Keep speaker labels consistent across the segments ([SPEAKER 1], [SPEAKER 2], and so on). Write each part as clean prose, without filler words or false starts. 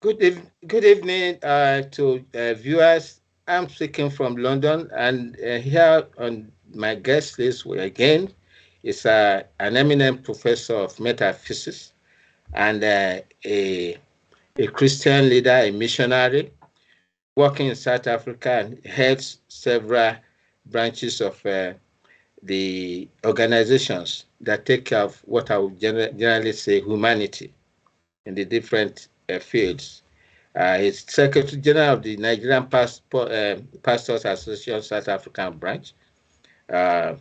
[SPEAKER 1] Good evening to viewers. I'm speaking from London, and here on my guest list again is an eminent professor of metaphysics and a Christian leader, a missionary, working in South Africa and heads several branches of the organizations that take care of what I would generally say humanity in the different fields. He's Secretary General of the Nigerian Pastors Association South African branch, uh,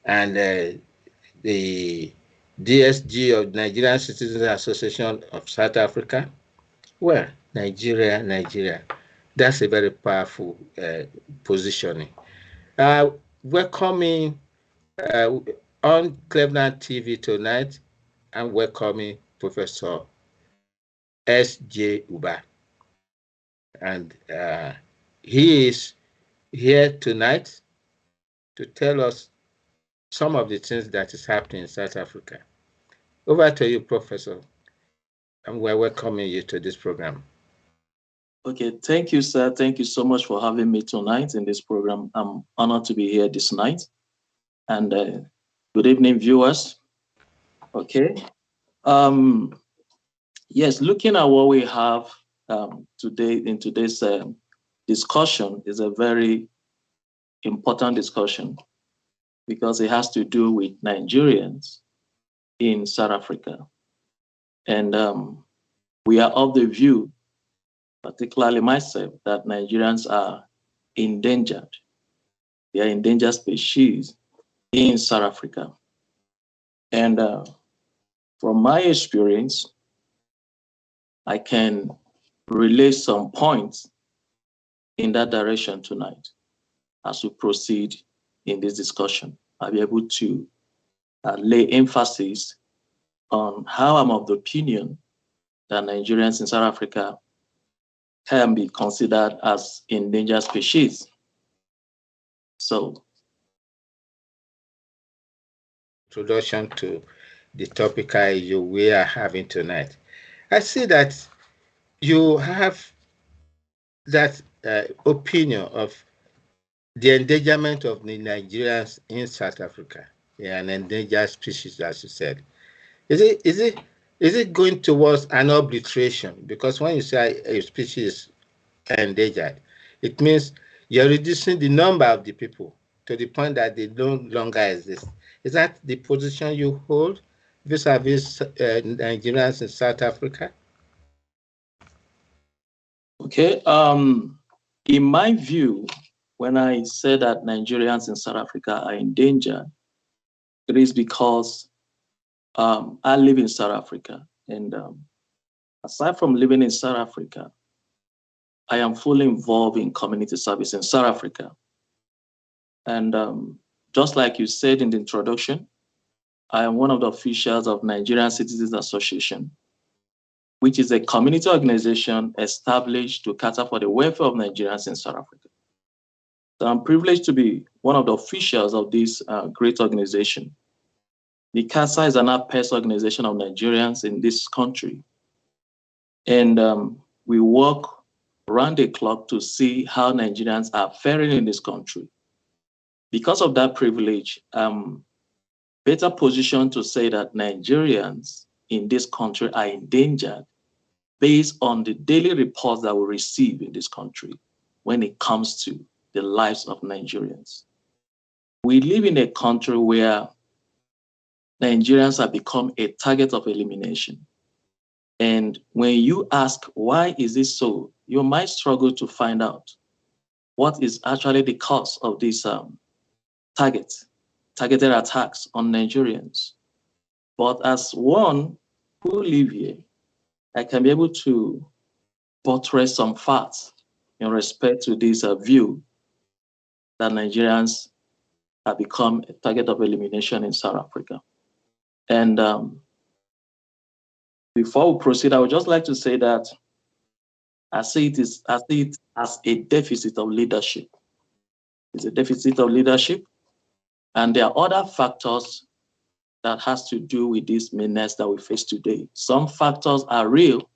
[SPEAKER 1] and the DSG of Nigerian Citizens Association of South Africa. Well, Nigeria. That's a very powerful positioning. Welcoming on Clevenard TV tonight, I'm welcoming Professor S.J. Uba. And he is here tonight to tell us some of the things that is happening in South Africa. Over to you, Professor, and we're welcoming you to this program.
[SPEAKER 2] Okay, thank you, sir. Thank you so much for having me tonight in this program. I'm honored to be here this night. And good evening, viewers. Okay. Yes, looking at what we have today in today's discussion is a very important discussion because it has to do with Nigerians in South Africa. And we are of the view, particularly myself, that Nigerians are endangered. They are endangered species in South Africa. And from my experience, I can relay some points in that direction tonight as we proceed in this discussion. I'll be able to lay emphasis on how I'm of the opinion that Nigerians in South Africa can be considered as endangered species. So,
[SPEAKER 1] introduction to the topic we are having tonight. I see that you have that opinion of the endangerment of the Nigerians in South Africa. Yeah, an endangered species, as you said. Is it going towards an obliteration? Because when you say a species is endangered, it means you're reducing the number of the people to the point that they no longer exist. Is that the position you hold vis-a-vis Nigerians in South Africa?
[SPEAKER 2] okay. In my view, when I say that Nigerians in South Africa are endangered, it is because I live in South Africa. And aside from living in South Africa, I am fully involved in community service in South Africa. And just like you said in the introduction, I am one of the officials of Nigerian Citizens Association, which is a community organization established to cater for the welfare of Nigerians in South Africa. So I'm privileged to be one of the officials of this great organization. NICASA is an APES organization of Nigerians in this country. And we work around the clock to see how Nigerians are faring in this country. Because of that privilege, I'm better positioned to say that Nigerians in this country are endangered based on the daily reports that we receive in this country when it comes to the lives of Nigerians. We live in a country where Nigerians have become a target of elimination. And when you ask, why is this so, you might struggle to find out what is actually the cause of these targeted attacks on Nigerians. But as one who live here, I can be able to buttress some facts in respect to this view that Nigerians have become a target of elimination in South Africa. And before we proceed, I would just like to say that I see it as a deficit of leadership. It's a deficit of leadership. And there are other factors that has to do with this menace that we face today. Some factors are real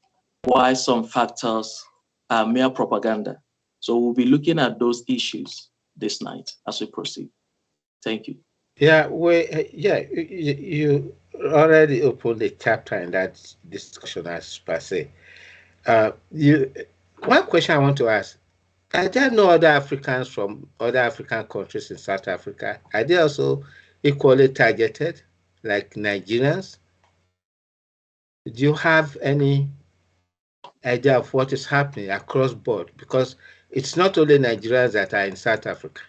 [SPEAKER 2] why some factors are mere propaganda. So we'll be looking at those issues this night as we proceed. Thank you.
[SPEAKER 1] Yeah, you already opened the chapter in that discussion as per se. You One question I want to ask: are there no other Africans from other African countries in South Africa? Are they also equally targeted, like Nigerians? Do you have any idea of what is happening across board? Because it's not only Nigerians that are in South Africa.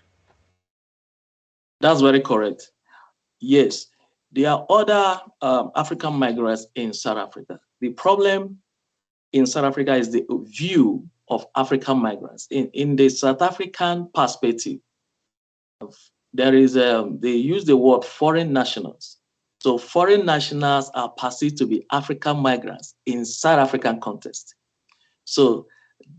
[SPEAKER 2] That's very correct. Yes, there are other African migrants in South Africa. The problem in South Africa is the view of African migrants. In the South African perspective, there is they use the word foreign nationals. So foreign nationals are perceived to be African migrants in South African context. So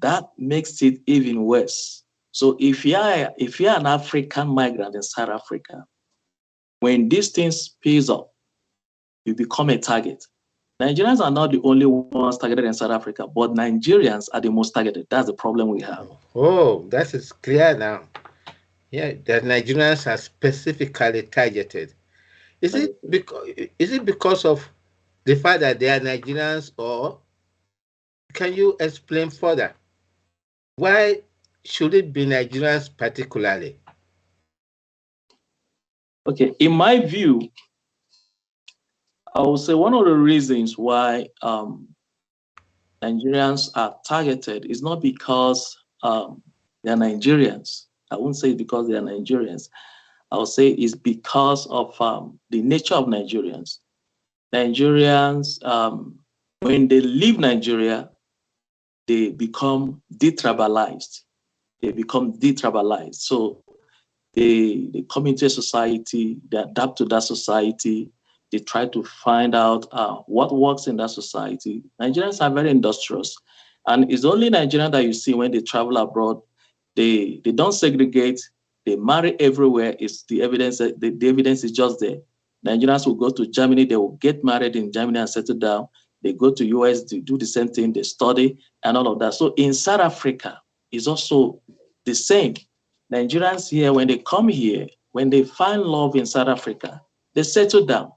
[SPEAKER 2] that makes it even worse. So if you are an African migrant in South Africa, when these things speeds up, you become a target. Nigerians are not the only ones targeted in South Africa, but Nigerians are the most targeted. That's the problem we have.
[SPEAKER 1] Oh, that is clear now. Yeah, the Nigerians are specifically targeted. Is it because of the fact that they are Nigerians, or can you explain further? Why should it be Nigerians particularly?
[SPEAKER 2] Okay, in my view, I would say one of the reasons why Nigerians are targeted is not because they're Nigerians. I wouldn't say because they are Nigerians. I would say it's because of the nature of Nigerians. Nigerians, when they leave Nigeria, they become detribalized. They become detribalized. So they come into a society, they adapt to that society, they try to find out what works in that society. Nigerians are very industrious. And it's only Nigerian that you see when they travel abroad, they don't segregate, they marry everywhere. It's the evidence, the evidence is just there. Nigerians will go to Germany, they will get married in Germany and settle down. They go to US to do the same thing, they study and all of that. So in South Africa, it's also the same. Nigerians here, when they come here, when they find love in South Africa, they settle down.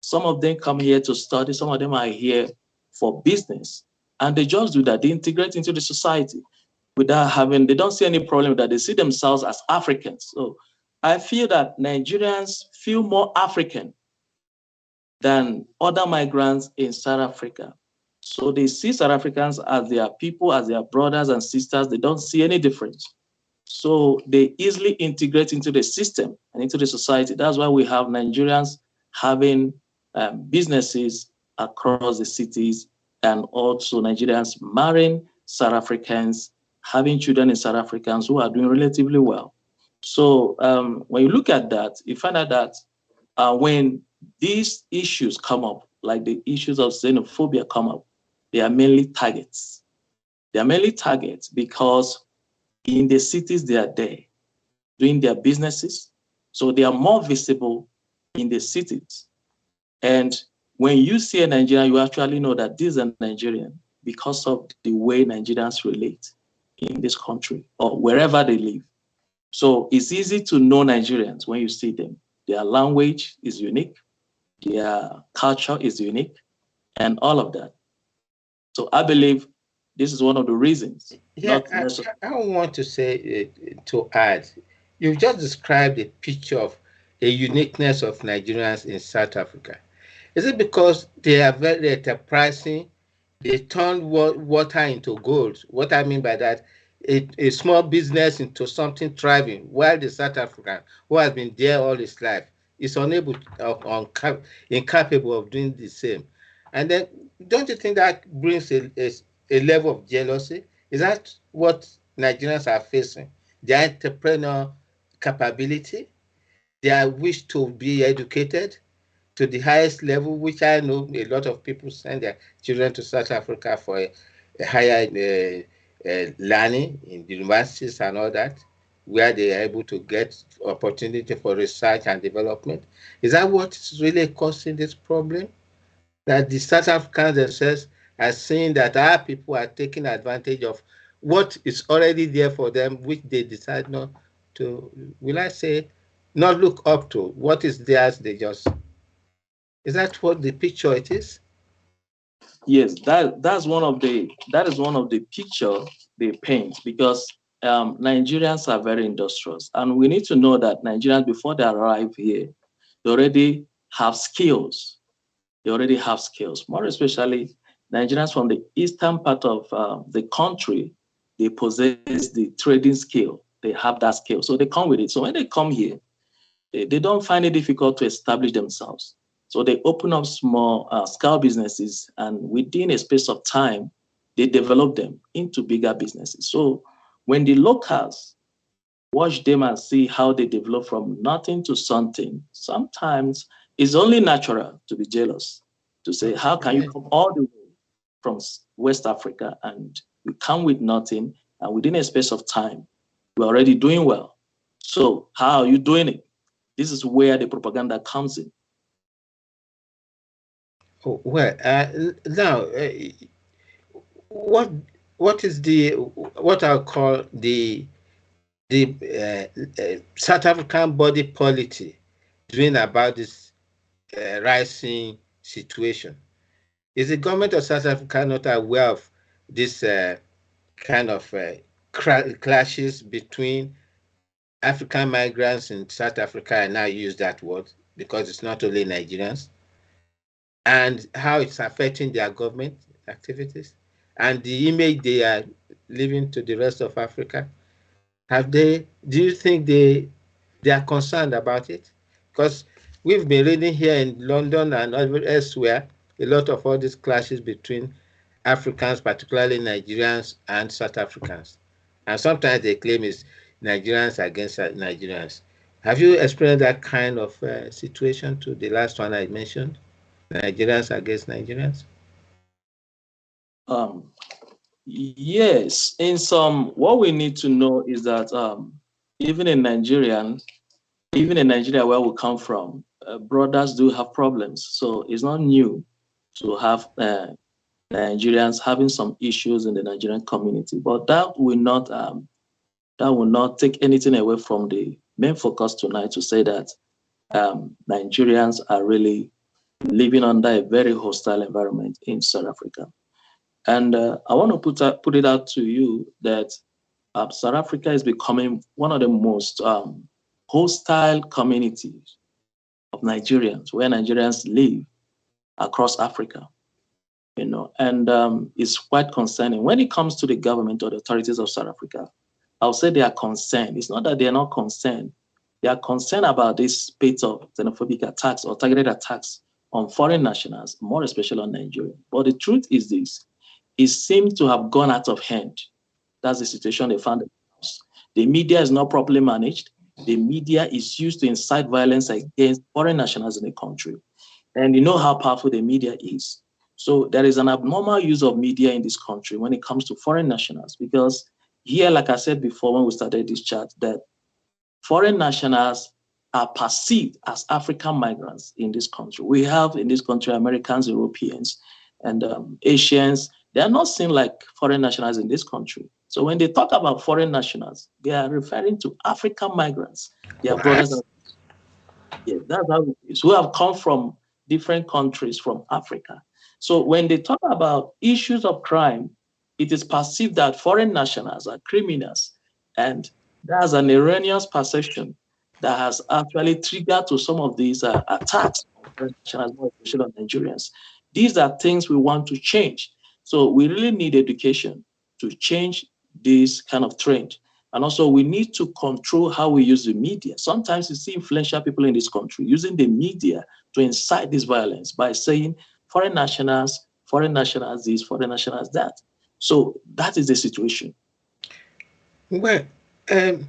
[SPEAKER 2] Some of them come here to study, some of them are here for business, and they just do that. They integrate into the society without having, they don't see any problem with that. They see themselves as Africans. So I feel that Nigerians feel more African than other migrants in South Africa. So they see South Africans as their people, as their brothers and sisters. They don't see any difference. So they easily integrate into the system and into the society. That's why we have Nigerians having businesses across the cities, and also Nigerians marrying South Africans, having children in South Africans who are doing relatively well. So when you look at that, you find out that when these issues come up, like the issues of xenophobia come up, they are mainly targets. They are mainly targets because in the cities they are there doing their businesses. So they are more visible in the cities. And when you see a Nigerian, you actually know that this is a Nigerian because of the way Nigerians relate in this country or wherever they live. So it's easy to know Nigerians when you see them. Their language is unique, their culture is unique, and all of that. So I believe this is one of the reasons.
[SPEAKER 1] Yeah,
[SPEAKER 2] Not necessarily.
[SPEAKER 1] I want to say to add, you've just described a picture of a uniqueness of Nigerians in South Africa. Is it because they are very enterprising? They turn water into gold. What I mean by that, a small business into something thriving, while the South African who has been there all his life is unable, incapable of doing the same. And then, don't you think that brings a level of jealousy? Is that what Nigerians are facing? Their entrepreneur capability, their wish to be educated to the highest level, which I know a lot of people send their children to South Africa for a higher learning in the universities and all that, where they are able to get opportunity for research and development. Is that what is really causing this problem? That the South Africans themselves are seeing that our people are taking advantage of what is already there for them, which they decide not to, will I say, not look up to. What is theirs, they just, is that what the picture it is?
[SPEAKER 2] Yes, that is one of the picture they paint, because Nigerians are very industrious, and we need to know that Nigerians, before they arrive here, they already have skills. They already have skills. More especially, Nigerians from the eastern part of the country, they possess the trading skill. They have that skill, so they come with it. So when they come here, they don't find it difficult to establish themselves. So they open up small scale businesses, and within a space of time, they develop them into bigger businesses. So when the locals watch them and see how they develop from nothing to something, sometimes it's only natural to be jealous, to say, how can you
[SPEAKER 1] Yeah.
[SPEAKER 2] come all the way from West Africa and you come with nothing, and within a space of time, we're already doing well. So how are you doing it? This is where the propaganda comes in.
[SPEAKER 1] Oh, well, now, what what is the, what I'll call the South African body policy doing about this rising situation? Is the government of South Africa not aware of this kind of clashes between African migrants in South Africa? And now use that word because it's not only Nigerians, and how it's affecting their government activities and the image they are leaving to the rest of Africa? Have they, do you think they are concerned about it? Because we've been reading here in London and elsewhere a lot of all these clashes between Africans, particularly Nigerians and South Africans. And sometimes they claim it's Nigerians against Nigerians. Have you experienced that kind of situation to the last one I mentioned? Nigerians against Nigerians?
[SPEAKER 2] Um, yes, in some, what we need to know is that even in Nigerian, even in Nigeria where we come from, brothers do have problems. So it's not new to have Nigerians having some issues in the Nigerian community, but that will not take anything away from the main focus tonight, to say that Nigerians are really living under a very hostile environment in South Africa. And I want to put it out to you that South Africa is becoming one of the most hostile communities of Nigerians, where Nigerians live across Africa. And it's quite concerning. When it comes to the government or the authorities of South Africa, I'll say they are concerned. It's not that they are not concerned. They are concerned about this spate of xenophobic attacks or targeted attacks on foreign nationals, more especially on Nigeria. But the truth is this: it seems to have gone out of hand. That's the situation they found themselves. The media is not properly managed. The media is used to incite violence against foreign nationals in the country. And you know how powerful the media is. So there is an abnormal use of media in this country when it comes to foreign nationals, because here, like I said before when we started this chat, that foreign nationals are perceived as African migrants in this country. We have in this country Americans, Europeans, and Asians. They are not seen like foreign nationals in this country. So when they talk about foreign nationals, they are referring to African migrants. They are brothers
[SPEAKER 1] What?
[SPEAKER 2] and yes, that's how it is, who have come from different countries from Africa. So when they talk about issues of crime, it is perceived that foreign nationals are criminals. And that's an erroneous perception that has actually triggered to some of these attacks on foreign nationals, more especially on Nigerians. These are things we want to change. So we really need education to change this kind of trend. And also, we need to control how we use the media. Sometimes you see influential people in this country using the media to incite this violence by saying foreign nationals this, foreign nationals that. So that is the situation.
[SPEAKER 1] Well, um,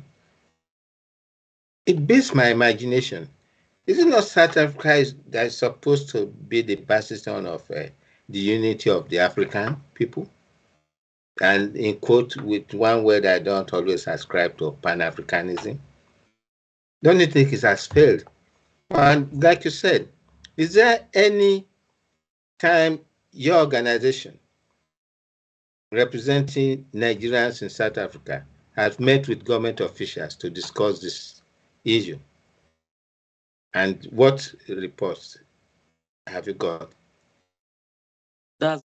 [SPEAKER 1] it beats my imagination. Is it not South Africa that is supposed to be the bastion of the unity of the African people? And in quote, with one word I don't always ascribe to, Pan-Africanism. Don't you think it has failed? And like you said, is there any time your organization representing Nigerians in South Africa has met with government officials to discuss this issue. And what reports have you got?
[SPEAKER 2] That's,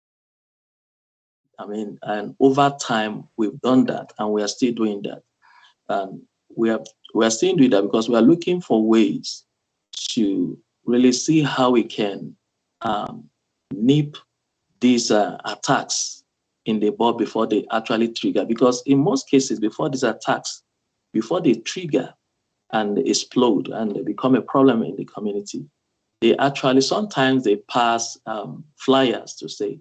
[SPEAKER 2] and over time we've done that, and we are still doing that. And we are still doing that because we are looking for ways to really see how we can nip these attacks in the bud before they actually trigger. Because in most cases, before these attacks, before they trigger and explode and they become a problem in the community, they actually sometimes they pass flyers to say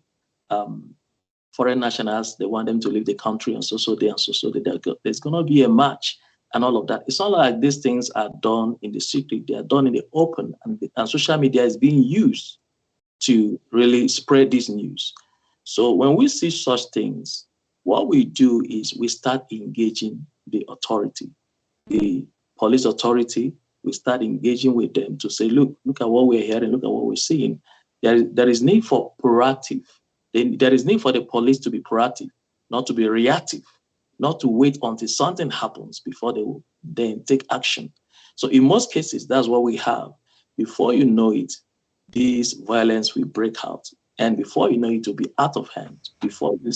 [SPEAKER 2] foreign nationals, they want them to leave the country on so day and so day. There's going to be a march and all of that. It's not like these things are done in the secret. They are done in the open, and social media is being used to really spread this news. So when we see such things, what we do is we start engaging the authority, the police authority. We start engaging with them to say, look at what we're hearing, look at what we're seeing. There is need for proactive. There is need for the police to be proactive, not to be reactive, not to wait until something happens before they will then take action. So in most cases, that's what we have. Before you know it, this violence will break out. And before you know it will be out of hand. Before you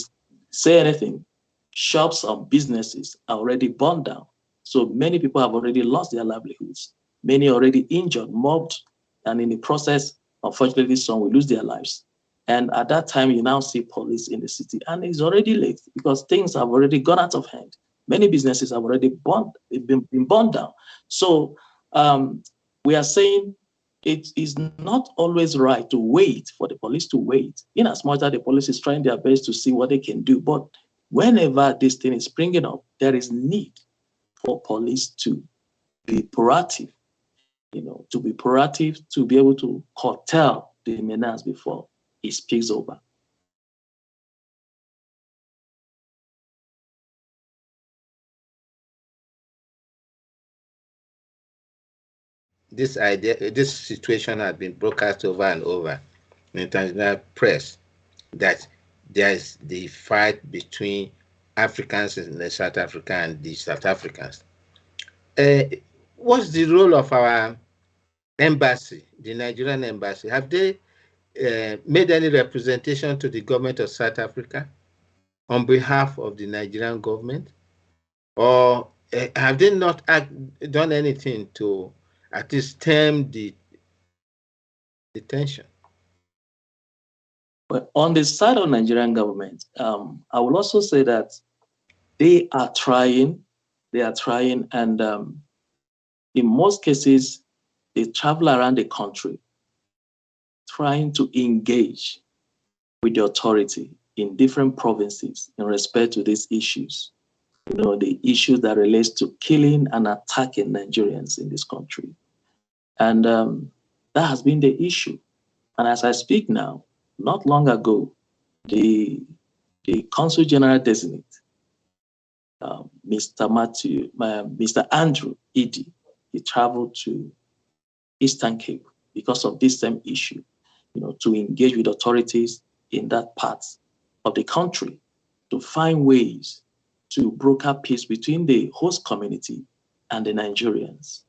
[SPEAKER 2] say anything, shops and businesses are already burned down. So many people have already lost their livelihoods. Many already injured, mobbed, and in the process, unfortunately, some will lose their lives. And at that time, you now see police in the city, and it's already late because things have already gone out of hand. Many businesses have already been burned down. So we are saying it is not always right to wait for the police to wait, in as much as the police is trying their best to see what they can do. But whenever this thing is springing up, there is need for police to be proactive, to be able to curtail the menace before it spills over.
[SPEAKER 1] This idea, this situation has been broadcast over and over in international press that there's the fight between Africans in South Africa and the South Africans. What's the role of our embassy, the Nigerian embassy? Have they made any representation to the government of South Africa on behalf of the Nigerian government? Or have they not done anything to at least stem the tension?
[SPEAKER 2] But on the side of Nigerian government, I will also say that they are trying, and in most cases, they travel around the country trying to engage with the authority in different provinces in respect to these issues. The issues that relates to killing and attacking Nigerians in this country. And that has been the issue. And as I speak now, not long ago, the Consul General designate, Mr. Andrew Edie, he traveled to Eastern Cape because of this same issue, to engage with authorities in that part of the country to find ways to broker peace between the host community and the Nigerians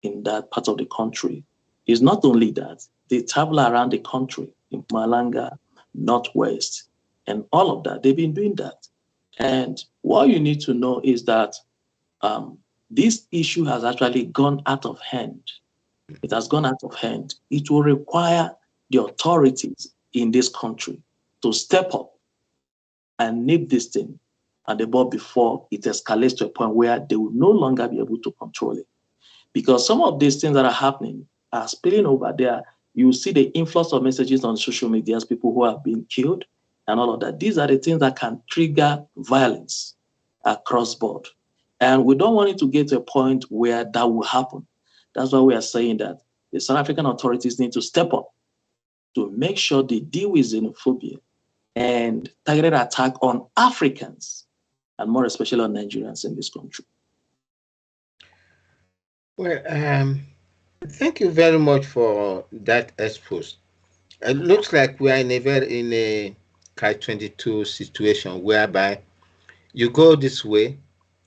[SPEAKER 2] in that part of the country. It's not only that, they travel around the country in Malanga, Northwest, and all of that. They've been doing that. And what you need to know is that this issue has actually gone out of hand. It has gone out of hand. It will require the authorities in this country to step up and nip this thing at the bud before it escalates to a point where they will no longer be able to control it. Because some of these things that are happening are spilling over there. You see the influx of messages on social media, people who have been killed and all of that. These are the things that can trigger violence across board. And we don't want it to get to a point where that will happen. That's why we are saying that the South African authorities need to step up to make sure they deal with xenophobia and targeted attack on Africans, and more especially on Nigerians in this country.
[SPEAKER 1] Well, thank you very much for that expose. It looks like we are in a Kite 22 situation whereby you go this way,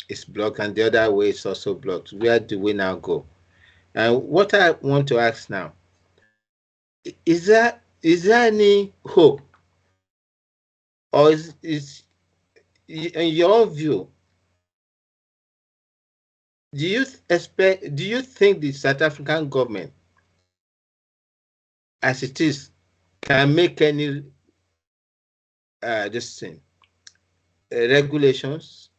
[SPEAKER 1] it's blocked, and the other way is also blocked. Where do we now go? And what I want to ask now, is there any hope, or is in your view, do you think the South African government, as it is, can make any this thing, regulations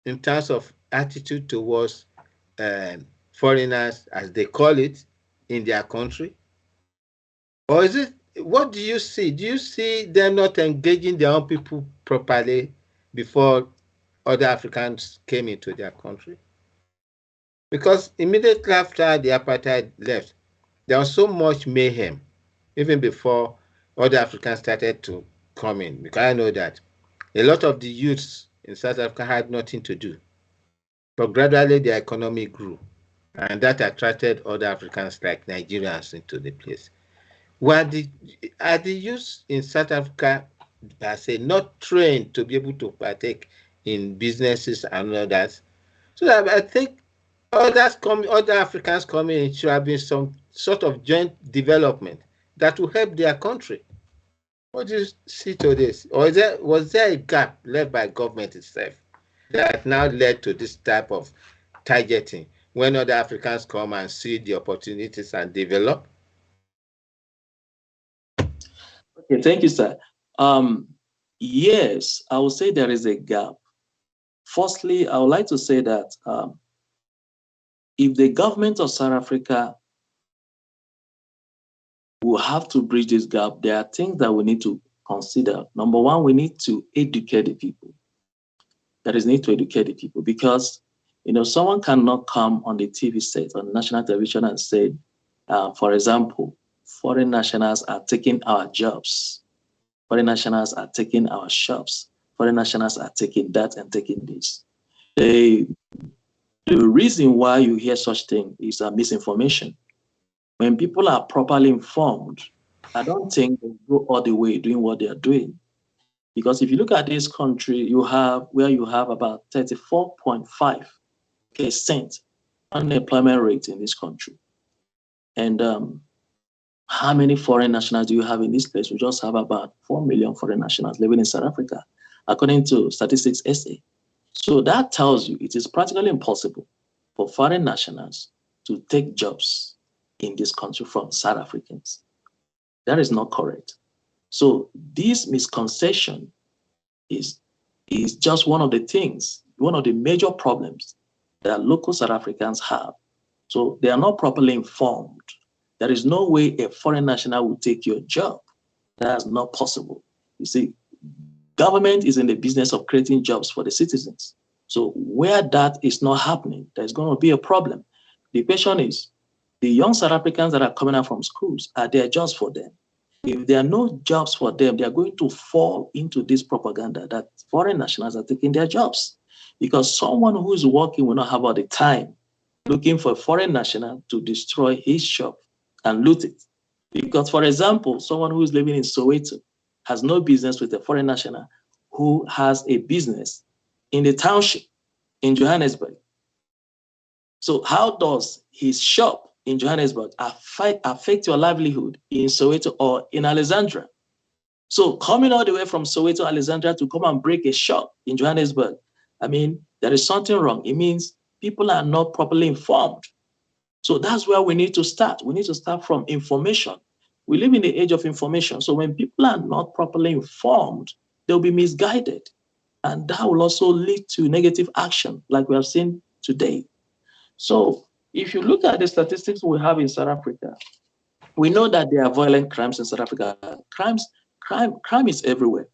[SPEAKER 1] in terms of attitude towards foreigners, as they call it, in their country? Or is it, what do you see? Do you see them not engaging their own people properly before other Africans came into their country? Because immediately after the apartheid left, there was so much mayhem, even before other Africans started to come in. Because I know that a lot of the youths in South Africa had nothing to do. But gradually the economy grew, and that attracted other Africans like Nigerians into the place. Are the youths in South Africa, I say, not trained to be able to partake in businesses and all that? So that I think other Africans coming in should have been some sort of joint development that will help their country. What do you see to this? Or was there a gap left by government itself that now led to this type of targeting when other Africans come and see the opportunities and develop?
[SPEAKER 2] Okay, thank you, sir. Yes, I would say there is a gap. Firstly, I would like to say that if the government of South Africa will have to bridge this gap, there are things that we need to consider. Number one, we need to educate the people. There is need to educate the people because, someone cannot come on the TV set, on national television and say, for example, foreign nationals are taking our jobs. Foreign nationals are taking our shops. Foreign nationals are taking that and taking this. The reason why you hear such thing is misinformation. When people are properly informed, I don't think they go all the way doing what they are doing. Because if you look at this country, you have about 34.5% unemployment rate in this country. And how many foreign nationals do you have in this place? We just have about 4 million foreign nationals living in South Africa, according to Statistics SA. So that tells you it is practically impossible for foreign nationals to take jobs in this country from South Africans. That is not correct. So this misconception is just one of the things, one of the major problems that local South Africans have. So they are not properly informed. There is no way a foreign national will take your job. That is not possible. You see, government is in the business of creating jobs for the citizens. So where that is not happening, there's going to be a problem. The question is, the young South Africans that are coming out from schools, are there jobs for them? If there are no jobs for them, they are going to fall into this propaganda that foreign nationals are taking their jobs. Because someone who is working will not have all the time looking for a foreign national to destroy his shop and loot it. Because, for example, someone who is living in Soweto has no business with a foreign national who has a business in the township in Johannesburg. So how does his shop in Johannesburg affect your livelihood in Soweto or in Alexandria? So coming all the way from Soweto, Alexandria to come and break a shop in Johannesburg, I mean, there is something wrong. It means people are not properly informed. So that's where we need to start. We need to start from information. We live in the age of information. So when people are not properly informed, they'll be misguided. And that will also lead to negative action, like we have seen today. So if you look at the statistics we have in South Africa, we know that there are violent crimes in South Africa. Crime is everywhere.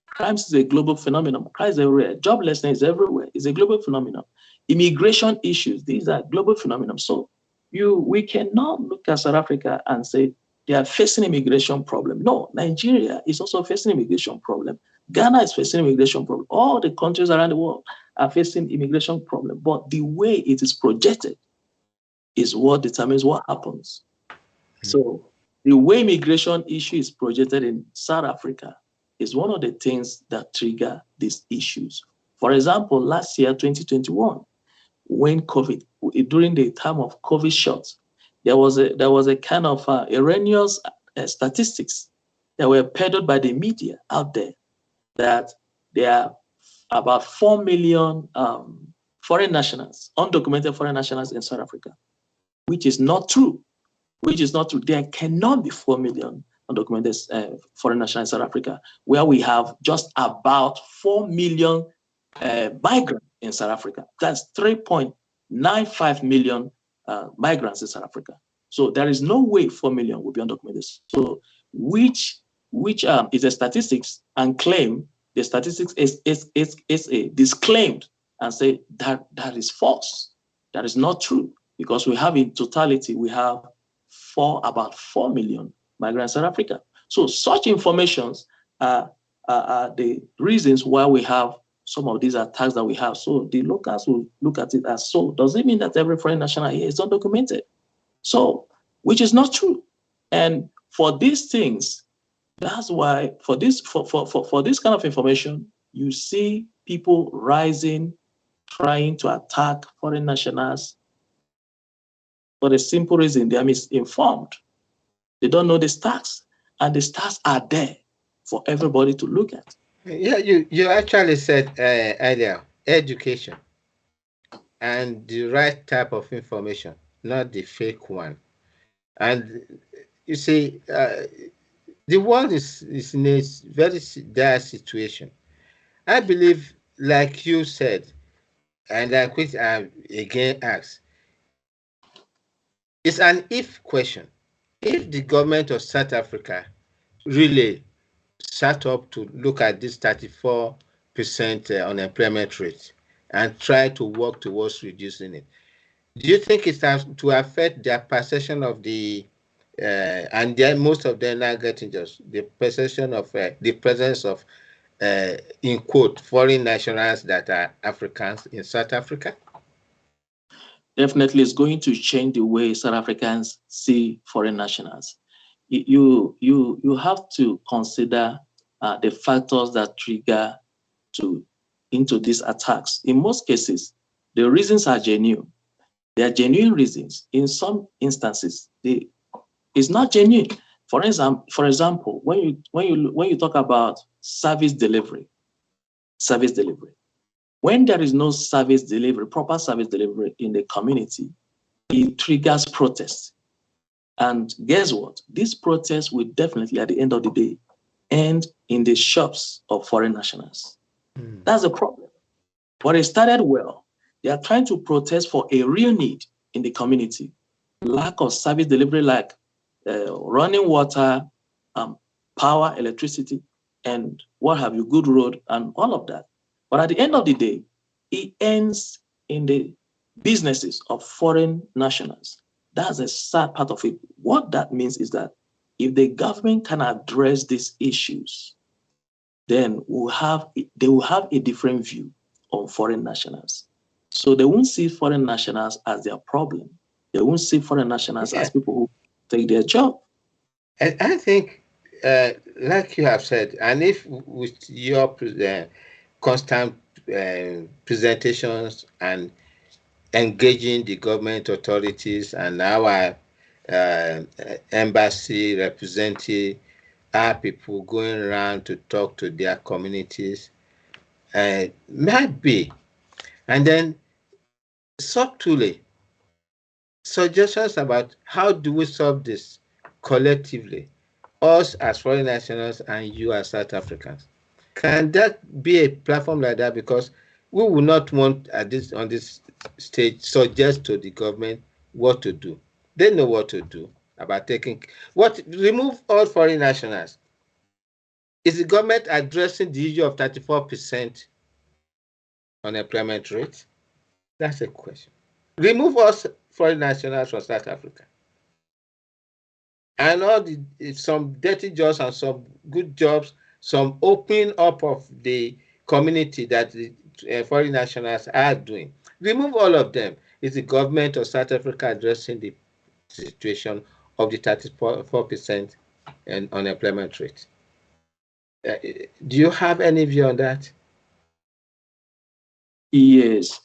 [SPEAKER 2] Crime is a global phenomenon. Crime is everywhere. Joblessness is everywhere. It's a global phenomenon. Immigration issues, these are global phenomena. So we cannot look at South Africa and say they are facing immigration problem. No, Nigeria is also facing immigration problem. Ghana is facing immigration problem. All the countries around the world are facing immigration problem. But the way it is projected is what determines what happens. So the way immigration issue is projected in South Africa is one of the things that trigger these issues. For example, last year, 2021, when COVID, during the time of COVID shots, there was a kind of erroneous statistics that were peddled by the media out there that there are about 4 million foreign nationals, undocumented foreign nationals in South Africa, which is not true. Which is not true. There cannot be 4 million undocumented foreign nationals in South Africa, where we have just about 4 million migrants in South Africa. That's 3.95 million migrants in South Africa. So there is no way 4 million will be undocumented. So which is a statistics and claim the statistics is a disclaimed and say that is false. That is not true, because we have in totality, we have about 4 million migrants in South Africa. So such informations are the reasons why we have some of these attacks that we have. So the locals will look at it as, so does it mean that every foreign national here is undocumented? So, which is not true. And for these things, that's why for this kind of information, you see people rising, trying to attack foreign nationals for the simple reason they are misinformed. They don't know the stats, and the stats are there for everybody to look at.
[SPEAKER 1] Yeah, you actually said earlier, education and the right type of information, not the fake one. And you see, the world is in a very dire situation. I believe, like you said, and I quit again ask, it's an if question. If the government of South Africa really sat up to look at this 34% unemployment rate and try to work towards reducing it, do you think it has to affect their perception of the and most of them are getting just the perception of the presence of in quote foreign nationals that are Africans in South Africa?
[SPEAKER 2] Definitely, it's going to change the way South Africans see foreign nationals. You have to consider the factors that trigger into these attacks. In most cases, the reasons are genuine. They are genuine reasons. In some instances, it's not genuine. For example, when you talk about service delivery, when there is no service delivery, proper service delivery in the community, it triggers protests. And guess what? These protests will definitely, at the end of the day, end in the shops of foreign nationals. That's the problem. But it started well. They are trying to protest for a real need in the community. Lack of service delivery, like running water, power, electricity, and what have you, good road, and all of that. But at the end of the day, it ends in the businesses of foreign nationals. That's a sad part of it. What that means is that if the government can address these issues, then they will have a different view on foreign nationals. So they won't see foreign nationals as their problem. They won't see foreign nationals as people who take their job.
[SPEAKER 1] And I think, like you have said, and if with your constant presentations and engaging the government authorities and our embassy representative, our people going around to talk to their communities, might be, and then subtly suggestions about how do we solve this collectively, us as foreign nationals and you as South Africans. Can that be a platform like that? Because we will not want on this stage suggest to the government what to do. They know what to do about remove all foreign nationals. Is the government addressing the issue of 34% unemployment rate? That's a question. Remove us foreign nationals from South Africa. And some dirty jobs and some good jobs, some opening up of the community that the foreign nationals are doing. Remove all of them. Is the government of South Africa addressing the situation of the 34% unemployment rate? Do you have any view on that?
[SPEAKER 2] Yes,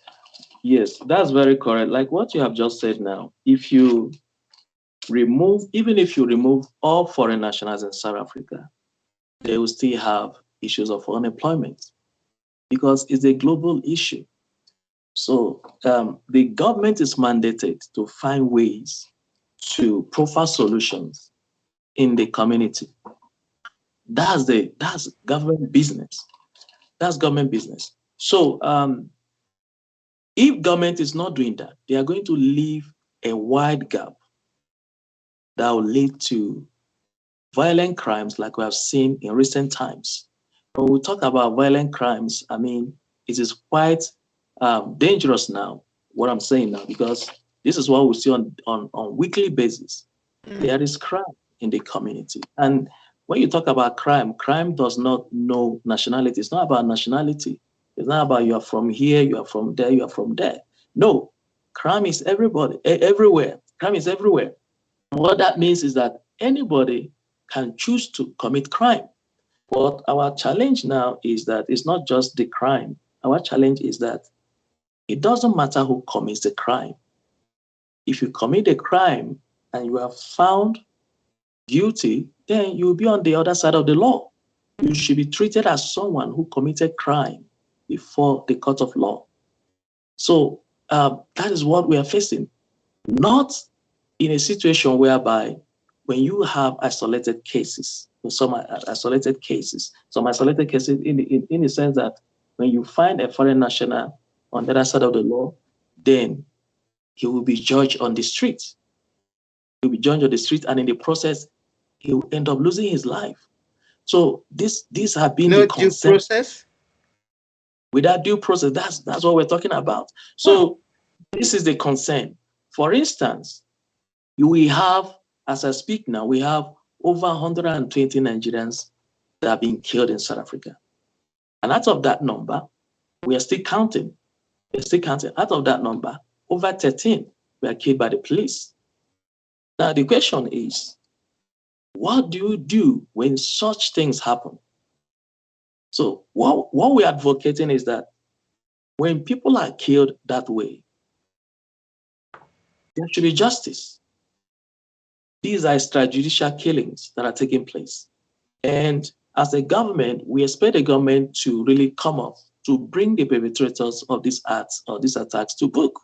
[SPEAKER 2] yes, that's very correct. Like what you have just said now, if you remove, even if you remove all foreign nationals in South Africa, they will still have issues of unemployment because it's a global issue. So the government is mandated to find ways to provide solutions in the community. That's government business. That's government business. So if government is not doing that, they are going to leave a wide gap that will lead to violent crimes like we have seen in recent times. When we talk about violent crimes, I mean, it is quite dangerous now, what I'm saying now, because this is what we see on weekly basis. There is crime in the community. And when you talk about crime, crime does not know nationality. It's not about nationality. It's not about you are from here, you are from there, you are from there. No, crime is everybody, everywhere. Crime is everywhere. What that means is that anybody can choose to commit crime. But our challenge now is that it's not just the crime. Our challenge is that it doesn't matter who commits the crime. If you commit a crime and you are found guilty, then you'll be on the other side of the law. You should be treated as someone who committed crime before the court of law. So that is what we are facing. Not in a situation whereby when you have isolated cases, some isolated cases in the sense that when you find a foreign national on the other side of the law, then he will be judged on the street. He'll be judged on the street, and in the process, he will end up losing his life. So these have been
[SPEAKER 1] No
[SPEAKER 2] the
[SPEAKER 1] due
[SPEAKER 2] concern.
[SPEAKER 1] process?
[SPEAKER 2] Without due process, that's what we're talking about. So this is the concern. For instance, we have, as I speak now, we have over 120 Nigerians that have been killed in South Africa. And out of that number, we are still counting. We're still counting. Out of that number, over 13 were killed by the police. Now, the question is, what do you do when such things happen? So what we're advocating is that when people are killed that way, there should be justice. These are extrajudicial killings that are taking place. And as a government, we expect the government to really come up to bring the perpetrators of these acts or these attacks to book.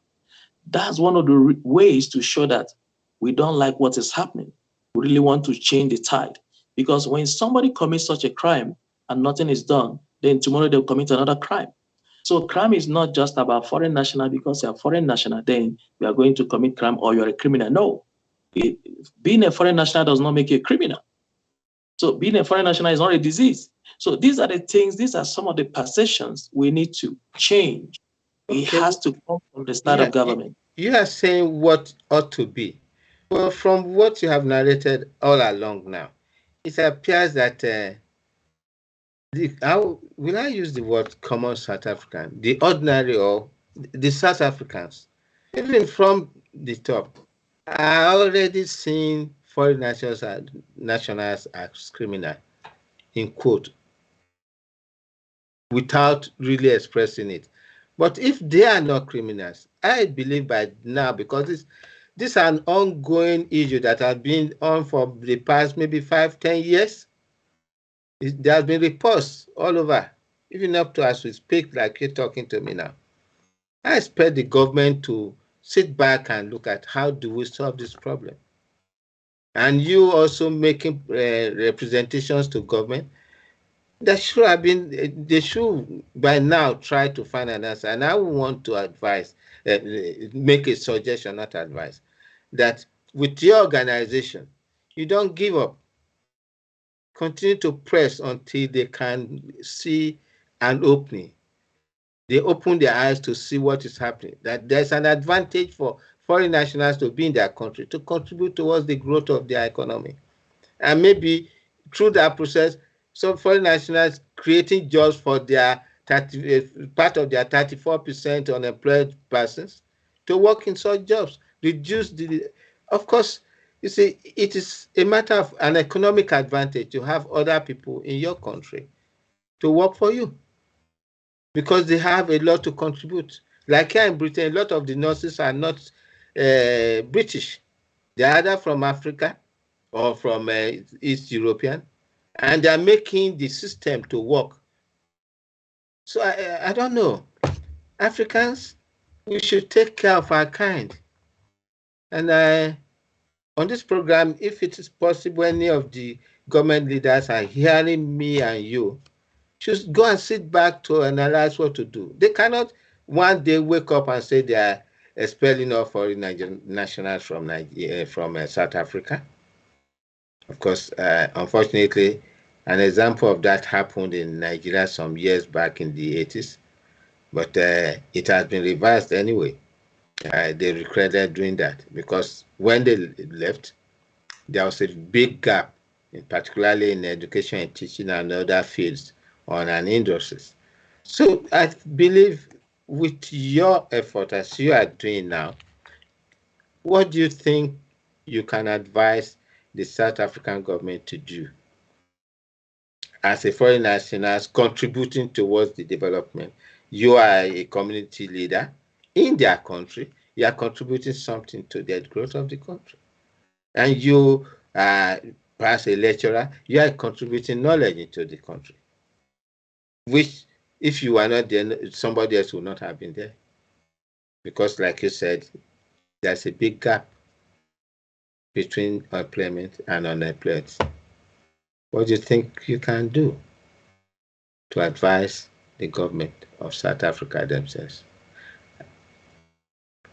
[SPEAKER 2] That's one of the ways to show that we don't like what is happening. We really want to change the tide. Because when somebody commits such a crime and nothing is done, then tomorrow they'll commit another crime. So crime is not just about foreign national. Because you're a foreign national, then you are going to commit crime or you're a criminal. No. Being a foreign national does not make you a criminal. So being a foreign national is not a disease. So these are the things, these are some of the perceptions we need to change. Okay. It has to come from the start of government.
[SPEAKER 1] You are saying what ought to be. Well, from what you have narrated all along now, it appears that how will I use the word common South African, the ordinary or the South Africans, even from the top, are already seeing foreign nationals as criminal, in quote, without really expressing it. But if they are not criminals, I believe by now, because this is an ongoing issue that has been on for the past maybe 5-10 years. There has been reports all over, even up to as we speak, like you're talking to me now. I expect the government to sit back and look at how do we solve this problem. And you also making representations to government. There should have been, they should by now try to find an answer. And I would want to advise, make a suggestion, not advice, that with your organization, you don't give up. Continue to press until they can see an opening. They open their eyes to see what is happening, that there's an advantage for foreign nationals to be in their country, to contribute towards the growth of their economy. And maybe through that process, some foreign nationals creating jobs for their part of their 34% unemployed persons to work in such jobs, reduce the, of course, You see, it is a matter of an economic advantage to have other people in your country to work for you because they have a lot to contribute. Like here in Britain, a lot of the nurses are not British. They're either from Africa or from East European, and they're making the system to work. So I don't know. Africans, we should take care of our kind. And on this program, if it is possible, any of the government leaders are hearing me and you, should go and sit back to analyze what to do. They cannot one day wake up and say they are expelling all foreign nationals from South Africa. Of course, unfortunately, an example of that happened in Nigeria some years back in the 80s, but it has been reversed anyway. They regretted doing that because when they left, there was a big gap, particularly in education and teaching and other fields on an industries. So I believe with your effort as you are doing now, what do you think you can advise the South African government to do as a foreign national contributing towards the development? You are a community leader in their country. You are contributing something to the growth of the country. And you are perhaps a lecturer, you are contributing knowledge into the country, which if you are not there, somebody else will not have been there. Because like you said, there's a big gap between employment and unemployment. What do you think you can do to advise the government of South Africa themselves?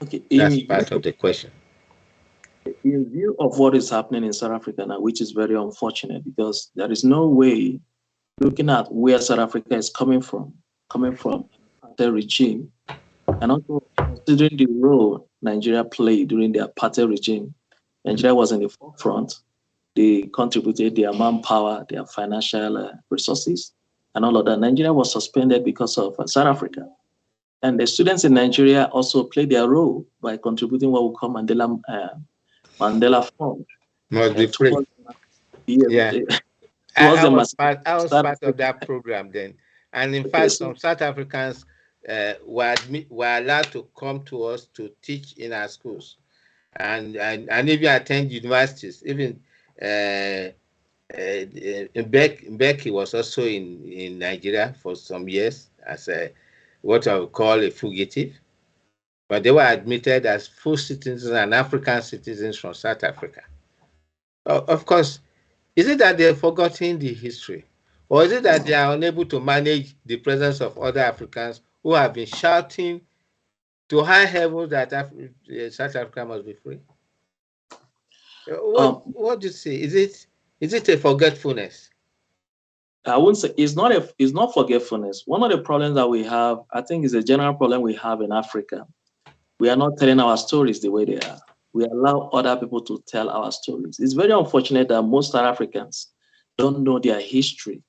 [SPEAKER 2] Okay,
[SPEAKER 1] That's part of the question.
[SPEAKER 2] in view of what is happening in South Africa now, which is very unfortunate because there is no way, looking at where South Africa is coming from the regime, and also considering the role Nigeria played during the apartheid regime. Nigeria was in the forefront. They contributed their manpower, their financial resources, and all of that. Nigeria was suspended because of South Africa. And the students in Nigeria also played their role by contributing what we call Mandela Fund.
[SPEAKER 1] Must be free. Yeah. I was part of that program then. And in fact, some South Africans were allowed to come to us to teach in our schools and even attend universities. Even Becky was also in Nigeria for some years as what I would call a fugitive. But they were admitted as full citizens and African citizens from South Africa. Of course, is it that they've forgotten the history? Or is it that they are unable to manage the presence of other Africans who have been shouting to high heavens that South Africa must be free? What do you say? Is it a forgetfulness?
[SPEAKER 2] I wouldn't say it's not forgetfulness. One of the problems that we have, I think, is a general problem we have in Africa. We are not telling our stories the way they are. We allow other people to tell our stories. It's very unfortunate that most South Africans don't know their history,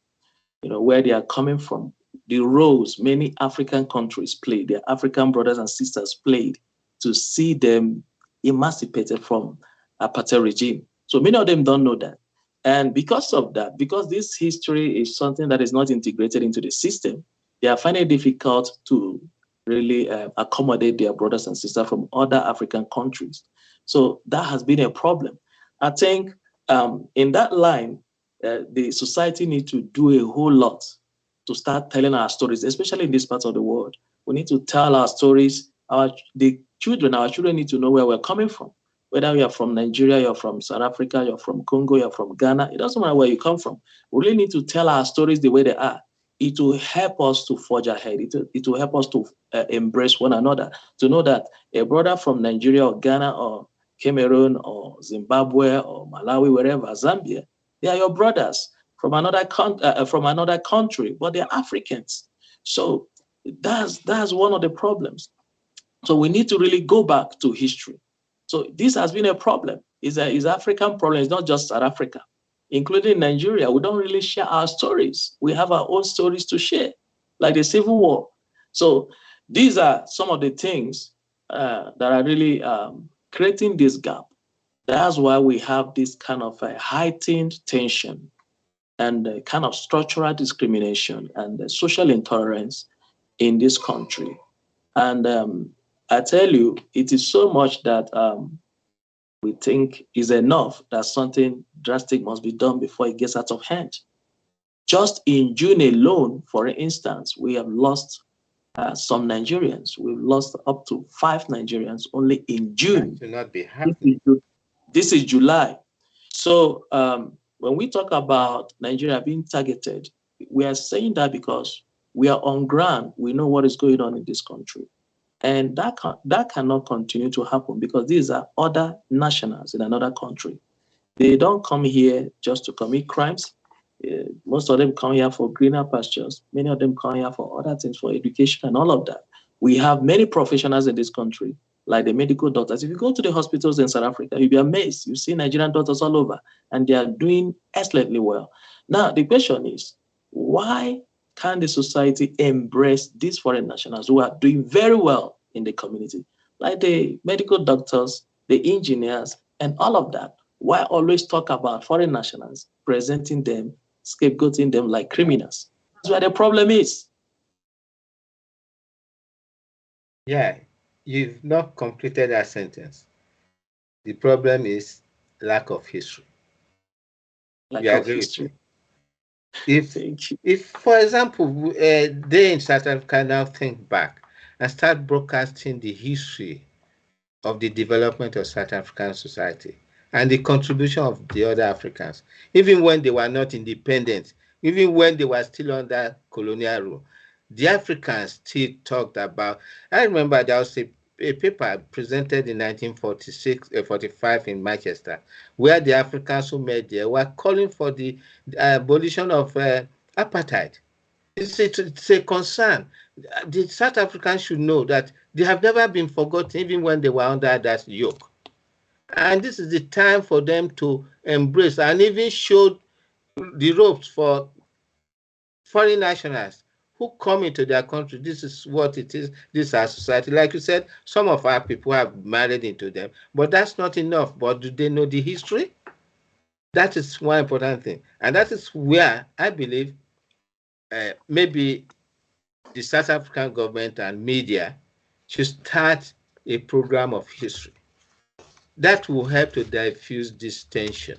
[SPEAKER 2] where they are coming from, the roles many African countries played, their African brothers and sisters played to see them emancipated from apartheid regime. So many of them don't know that. And because of that, because this history is something that is not integrated into the system, they are finding it difficult to really accommodate their brothers and sisters from other African countries. So that has been a problem. I think in that line, the society needs to do a whole lot to start telling our stories, especially in this part of the world. We need to tell our stories. Our children need to know where we're coming from. Whether you are from Nigeria, you're from South Africa, you're from Congo, you're from Ghana, it doesn't matter where you come from. We really need to tell our stories the way they are. It will help us to forge ahead. It will help us to embrace one another, to know that a brother from Nigeria or Ghana or Cameroon or Zimbabwe or Malawi, wherever, Zambia, they are your brothers from another country, but they're Africans. So that's one of the problems. So we need to really go back to history. So this has been a problem. It's an African problem. It's not just South Africa, including Nigeria. We don't really share our stories. We have our own stories to share, like the Civil War. So these are some of the things that are really creating this gap. That's why we have this kind of a heightened tension and a kind of structural discrimination and social intolerance in this country. And I tell you, it is so much that we think is enough that something drastic must be done before it gets out of hand. Just in June alone, for instance, we have lost some Nigerians. We've lost up to 5 Nigerians only in June.
[SPEAKER 1] That should not be happening.
[SPEAKER 2] This is July. So when we talk about Nigeria being targeted, we are saying that because we are on ground. We know what is going on in this country. And that cannot continue to happen because these are other nationals in another country. They don't come here just to commit crimes. Most of them come here for greener pastures. Many of them come here for other things, for education and all of that. We have many professionals in this country, like the medical doctors. If you go to the hospitals in South Africa, you'll be amazed. You see Nigerian doctors all over, and they are doing excellently well. Now, the question is, why can the society embrace these foreign nationals who are doing very well in the community, like the medical doctors, the engineers, and all of that? Why always talk about foreign nationals, presenting them, scapegoating them like criminals? That's where the problem is.
[SPEAKER 1] Yeah, you've not completed that sentence. The problem is lack of history.
[SPEAKER 2] Lack
[SPEAKER 1] You
[SPEAKER 2] of
[SPEAKER 1] agree with
[SPEAKER 2] history.
[SPEAKER 1] me? If, for example, they in South Africa now think back and start broadcasting the history of the development of South African society and the contribution of the other Africans, even when they were not independent, even when they were still under colonial rule, the Africans still talked about. I remember there was a paper presented in 1946, 45 in Manchester, where the Africans who met there were calling for the abolition of apartheid. It's a concern. The South Africans should know that they have never been forgotten, even when they were under that yoke. And this is the time for them to embrace and even show the ropes for foreign nationals who come into their country. This is what it is. This is our society. Like you said, some of our people have married into them, but that's not enough. But do they know the history? That is one important thing. And that is where I believe maybe the South African government and media should start a program of history that will help to diffuse this tension,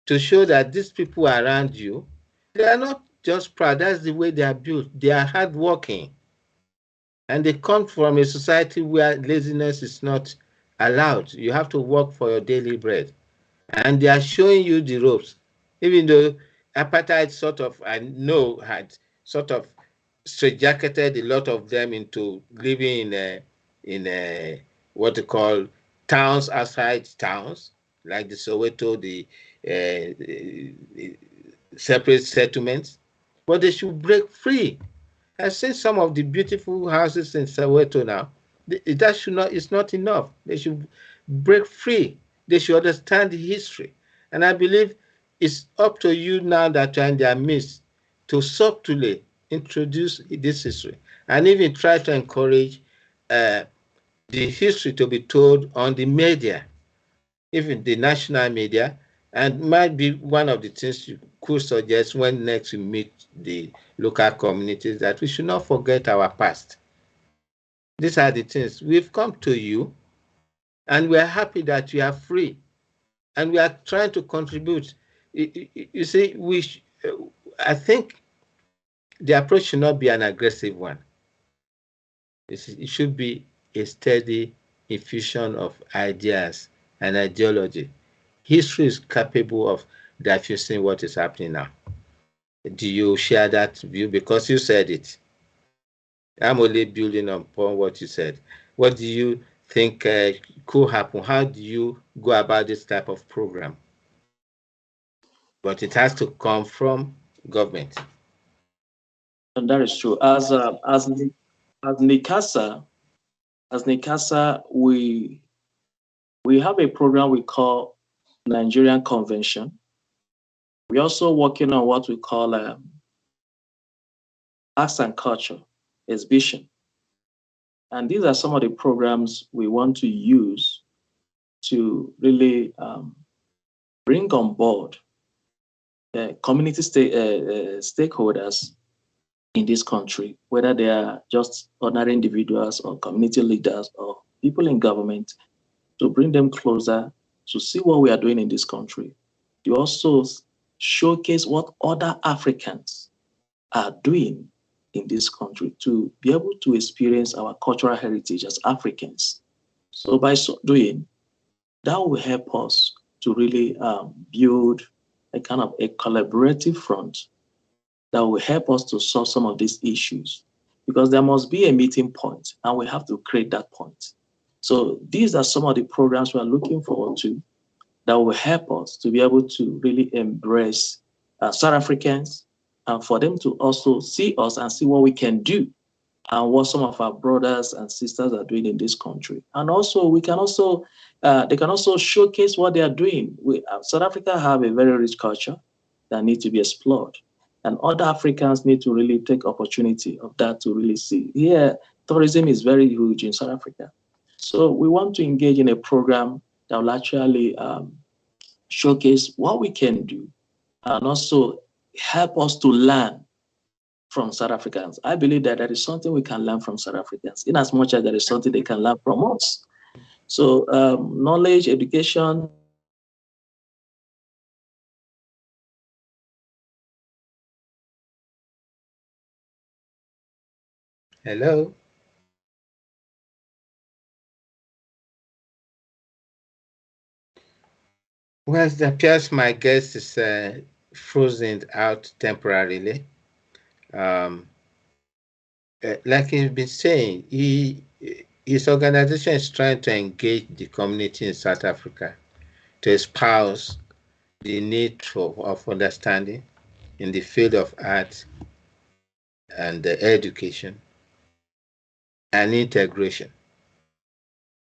[SPEAKER 1] to show that these people around you, they are not just proud. That's the way they are built. They are hardworking. And they come from a society where laziness is not allowed. You have to work for your daily bread. And they are showing you the ropes. Even though apartheid sort of, I know, had sort of straitjacketed a lot of them into living in what they call towns outside towns, like the Soweto, the separate settlements. But they should break free. I've seen some of the beautiful houses in Soweto now. That should not, it's not enough. They should break free. They should understand the history. And I believe it's up to you now that you're in their midst to subtly introduce this history and even try to encourage the history to be told on the media, even the national media, and might be one of the things you could suggest when next you meet the local communities, that we should not forget our past. These are the things. We've come to you and we are happy that you are free and we are trying to contribute. You see, I think the approach should not be an aggressive one. It should be a steady infusion of ideas and ideology. History is capable of diffusing what is happening now. Do you share that view? Because you said it. I'm only building upon what you said. What do you think could happen? How do you go about this type of program? But it has to come from government.
[SPEAKER 2] And that is true. NICASA, as NICASA, we have a program we call Nigerian Convention. We're also working on what we call arts and culture exhibition. And these are some of the programs we want to use to really bring on board community stakeholders in this country, whether they are just ordinary individuals or community leaders or people in government, to bring them closer to see what we are doing in this country, to also showcase what other Africans are doing in this country, to be able to experience our cultural heritage as Africans. So by so doing, that will help us to really build a kind of a collaborative front that will help us to solve some of these issues, because there must be a meeting point and we have to create that point. So these are some of the programs we are looking forward to that will help us to be able to really embrace South Africans, and for them to also see us and see what we can do and what some of our brothers and sisters are doing in this country. And also, we can also, they can also showcase what they are doing. South Africa have a very rich culture that needs to be explored. And other Africans need to really take opportunity of that to really see. Yeah, tourism is very huge in South Africa. So we want to engage in a program that will actually showcase what we can do and also help us to learn from South Africans. I believe that there is something we can learn from South Africans, in as much as there is something they can learn from us. So knowledge, education.
[SPEAKER 1] Hello. Well, it appears my guest is frozen out temporarily. Um, like he's been saying, his organization is trying to engage the community in South Africa to espouse the need of understanding in the field of art and education and integration.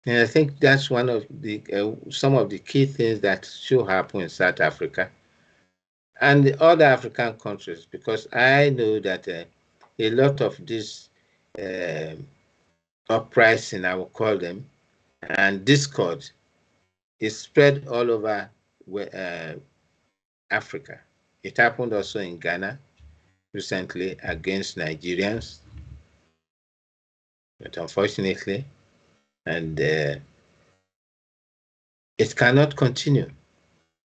[SPEAKER 1] And I think that's one of the some of the key things that should happen in South Africa and the other African countries, because I know that a lot of these um uprising, I will call them, and discord is spread all over Africa. It happened also in Ghana recently against Nigerians, but unfortunately, and it cannot continue.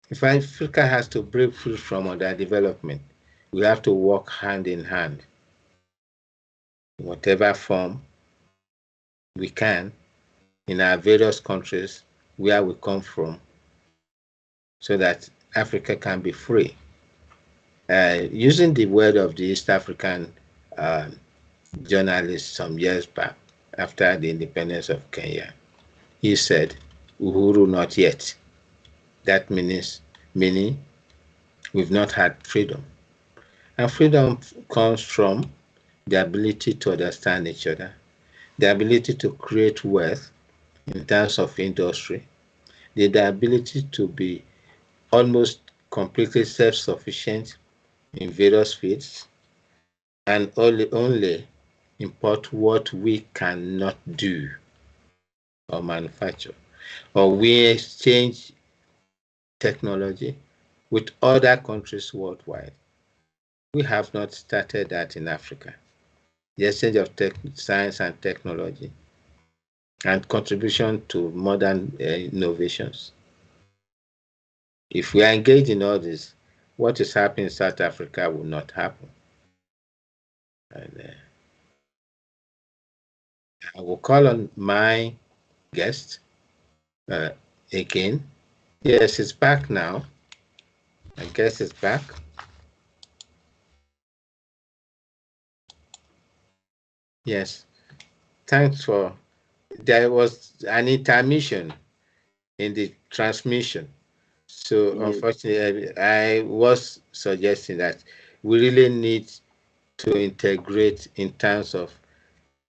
[SPEAKER 1] If Africa has to break free from underdevelopment, we have to work hand in hand in whatever form we can in our various countries where we come from, so that Africa can be free. Using the word of the East African uh, journalist some years back after the independence of Kenya, he said, Uhuru not yet. That meaning we've not had freedom. And freedom comes from the ability to understand each other, the ability to create wealth in terms of industry, the ability to be almost completely self-sufficient in various fields, and only import what we cannot do or manufacture. Or we exchange technology with other countries worldwide. We have not started that in Africa. The exchange of science and technology and contribution to modern innovations. If we are engaged in all this, what is happening in South Africa will not happen. And I will call on my guest uh, again. Yes, it's back now. I guess it's back. Yes. Thanks for. There was an intermission in the transmission. So
[SPEAKER 2] Yes.
[SPEAKER 1] unfortunately, I was suggesting that we really need to integrate in terms of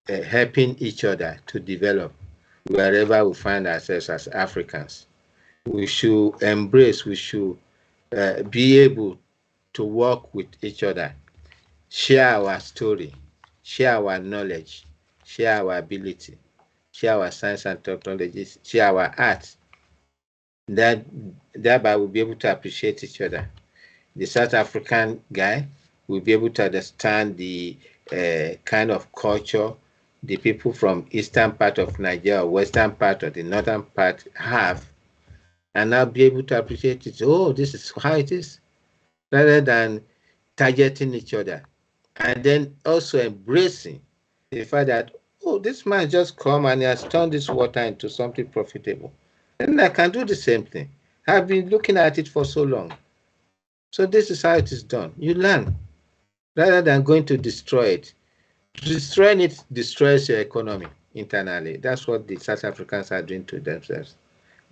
[SPEAKER 1] helping each other to develop wherever we find ourselves as Africans. We should embrace, we should be able to work with each other, share our story, share our knowledge, share our ability, share our science and technologies, share our art, That thereby we'll be able to appreciate each other. The South African guy will be able to understand the kind of culture the people from eastern part of Nigeria or western part or the northern part have, and now be able to appreciate it. Oh, this is how it is, rather than targeting each other, and then also embracing the fact that, oh, this man just come and he has turned this water into something profitable, and I can do the same thing. I've been looking at it for so long. So this is how it is done. You learn rather than going to destroy it. Destroying it destroys your economy internally. That's what the South Africans are doing to themselves.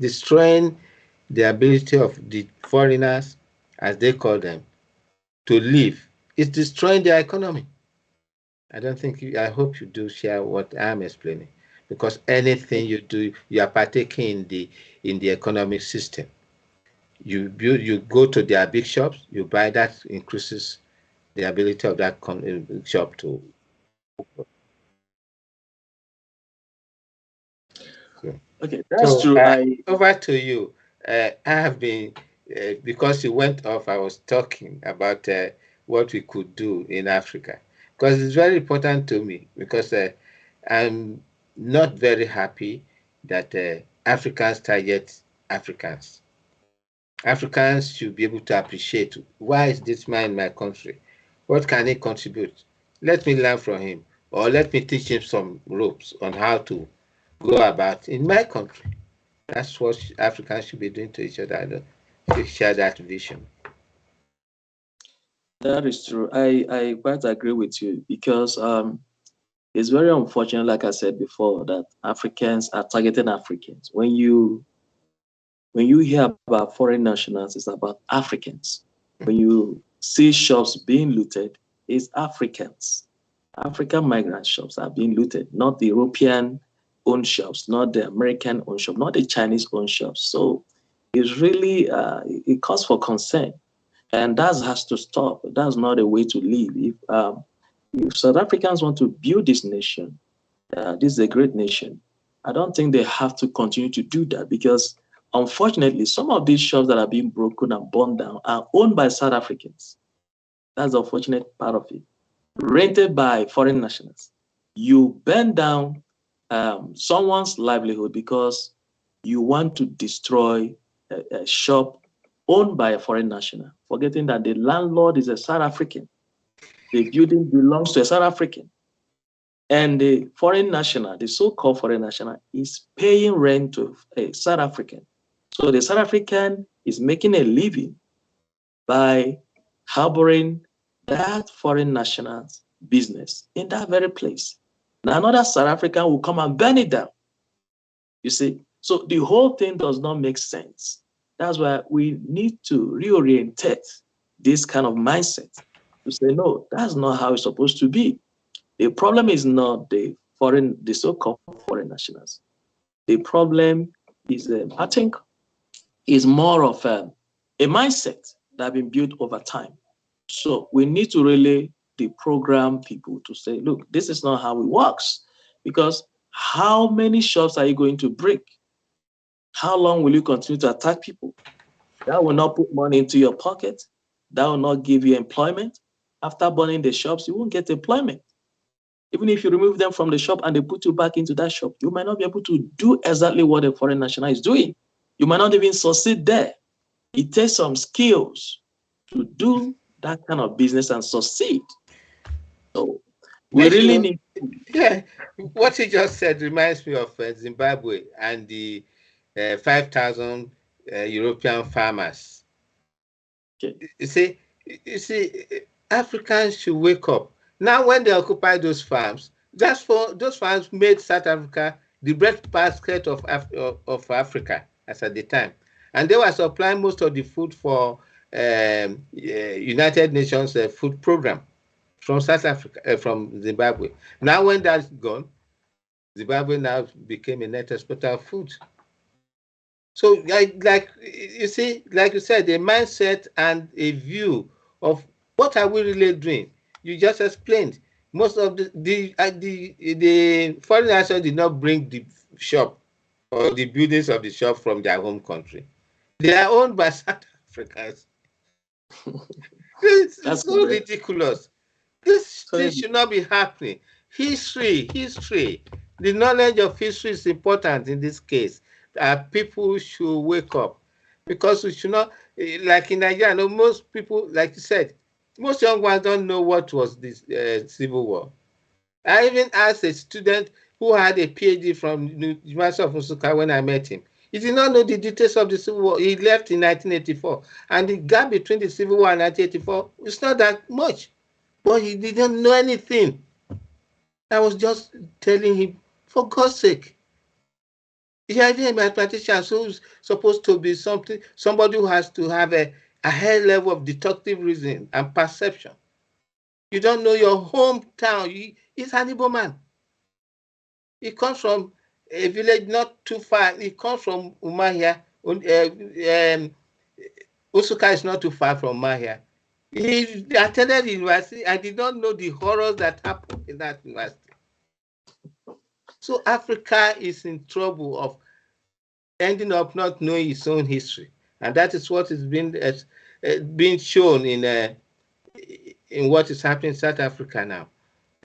[SPEAKER 1] Destroying the ability of the foreigners, as they call them, to live. It's destroying their economy. I hope you do share what I'm explaining. Because anything you do, you are partaking in the economic system. You go to their big shops, you buy, that increases the ability of that shop to.
[SPEAKER 2] Okay, that's
[SPEAKER 1] So
[SPEAKER 2] true.
[SPEAKER 1] over to you. I have been, because you went off, I was talking about what we could do in Africa, because it's very important to me, because I'm not very happy that Africans target Africans. Africans should be able to appreciate, why is this man in my country? What can he contribute? Let me learn from him, or let me teach him some ropes on how to go about in my country. That's what Africans should be doing to each other. I don't share that vision.
[SPEAKER 2] That is true. I quite agree with you because it's very unfortunate, like I said before, that Africans are targeting Africans. When you hear about foreign nationals, it's about Africans. When you see shops being looted, it's Africans. African migrant shops are being looted, not the European owned shops, not the American owned shop, not the Chinese owned shops. So it's really it calls for concern, and that has to stop. That's not a way to live. If South Africans want to build this nation, this is a great nation. I don't think they have to continue to do that because, unfortunately, some of these shops that are being broken and burned down are owned by South Africans. That's the unfortunate part of it. Rented by foreign nationals. You burn down someone's livelihood because you want to destroy a shop owned by a foreign national, forgetting that the landlord is a South African. The building belongs to a South African. And the foreign national, the so-called foreign national, is paying rent to a South African. So the South African is making a living by harboring that foreign national's business in that very place. Now another South African will come and burn it down. You see? So the whole thing does not make sense. That's why we need to reorientate this kind of mindset to say, no, that's not how it's supposed to be. The problem is not the so-called foreign nationals. The problem is, I think, is more of a mindset that has been built over time. So we need to really deprogram people to say, look, this is not how it works. Because how many shops are you going to break? How long will you continue to attack people? That will not put money into your pocket. That will not give you employment. After burning the shops, you won't get employment. Even if you remove them from the shop and they put you back into that shop, you might not be able to do exactly what a foreign national is doing. You might not even succeed there. It takes some skills to do that kind of business and succeed. So we
[SPEAKER 1] Yes,
[SPEAKER 2] really need.
[SPEAKER 1] yeah, what you just said reminds me of Zimbabwe and the 5,000 European farmers.
[SPEAKER 2] Okay.
[SPEAKER 1] You see, Africans should wake up. Now, when they occupy those farms, those farms made South Africa the breadbasket of Africa as at the time, and they were supplying most of the food for United Nations food program from South Africa, from Zimbabwe. Now, when that's gone, Zimbabwe now became a net exporter of food. So, like you see, like you said, a mindset and a view of what are we really doing. You just explained. Most of the foreign nationals did not bring the shop or the buildings of the shop from their home country. They are owned by South Africans. It's
[SPEAKER 2] That's
[SPEAKER 1] so
[SPEAKER 2] correct.
[SPEAKER 1] ridiculous. This
[SPEAKER 2] So
[SPEAKER 1] thing should not be happening. History. The knowledge of history is important in this case. People should wake up because we should not, like in Nigeria, no, most people, like you said, most young ones don't know what was this civil war. I even asked a student who had a PhD from the University of Nsukka when I met him. He did not know the details of the Civil War. He left in 1984. And the gap between the Civil War and 1984 is not that much. But he didn't know anything. I was just telling him, for God's sake, you are a mathematician who's supposed to be somebody who has to have a high level of deductive reasoning and perception. You don't know your hometown. He's an Igbo man. He comes from a village not too far. He comes from Umahia. Usuka is not too far from Umahia. He attended the university. I did not know the horrors that happened in that university. So Africa is in trouble of ending up not knowing its own history, and that is what is being shown in what is happening in South Africa now.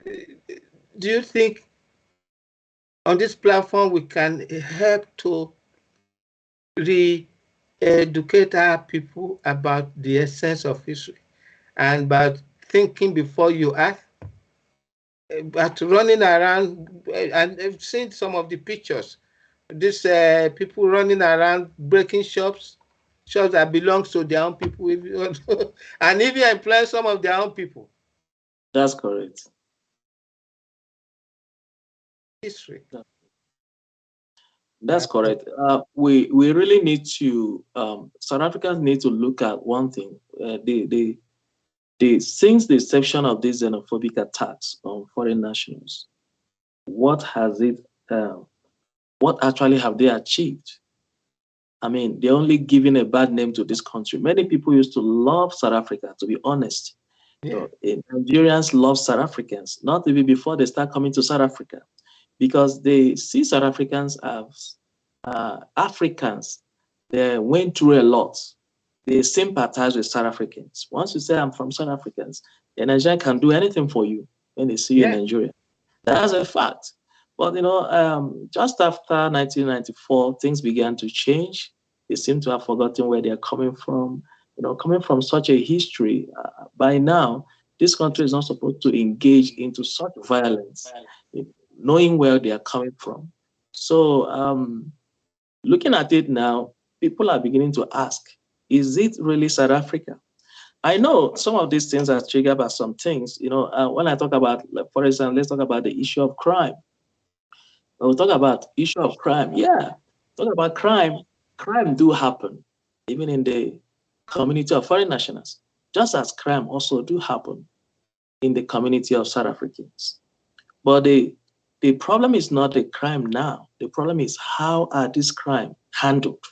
[SPEAKER 1] Do you think on this platform we can help to re-educate our people about the essence of history and about thinking before you act? But running around, and I've seen some of the pictures. These people running around breaking shops that belongs to their own people, and even employ some of their own people.
[SPEAKER 2] that's correct.
[SPEAKER 1] History.
[SPEAKER 2] That's correct. We really need to South Africans need to look at one thing. Since the inception of these xenophobic attacks on foreign nationals, what has it? What actually have they achieved? I mean, they're only giving a bad name to this country. Many people used to love South Africa, to be honest.
[SPEAKER 1] Yeah.
[SPEAKER 2] Nigerians love South Africans, not even before they start coming to South Africa, because they see South Africans as Africans. They went through a lot. They sympathize with South Africans. Once you say, I'm from South Africans, the Nigerian can do anything for you when they see you in
[SPEAKER 1] Yeah.
[SPEAKER 2] Nigeria. That's a fact. But just after 1994, things began to change. They seem to have forgotten where they're coming from. Coming from such a history, by now, this country is not supposed to engage into such violence, knowing where they are coming from. So, looking at it now, people are beginning to ask, is it really South Africa? I know some of these things are triggered by some things. When I talk about, like, for example, let's talk about the issue of crime. We'll talk about issue of crime. Yeah, talk about crime. Crime do happen, even in the community of foreign nationals, just as crime also do happen in the community of South Africans. But the problem is not the crime now. The problem is, how are these crime handled?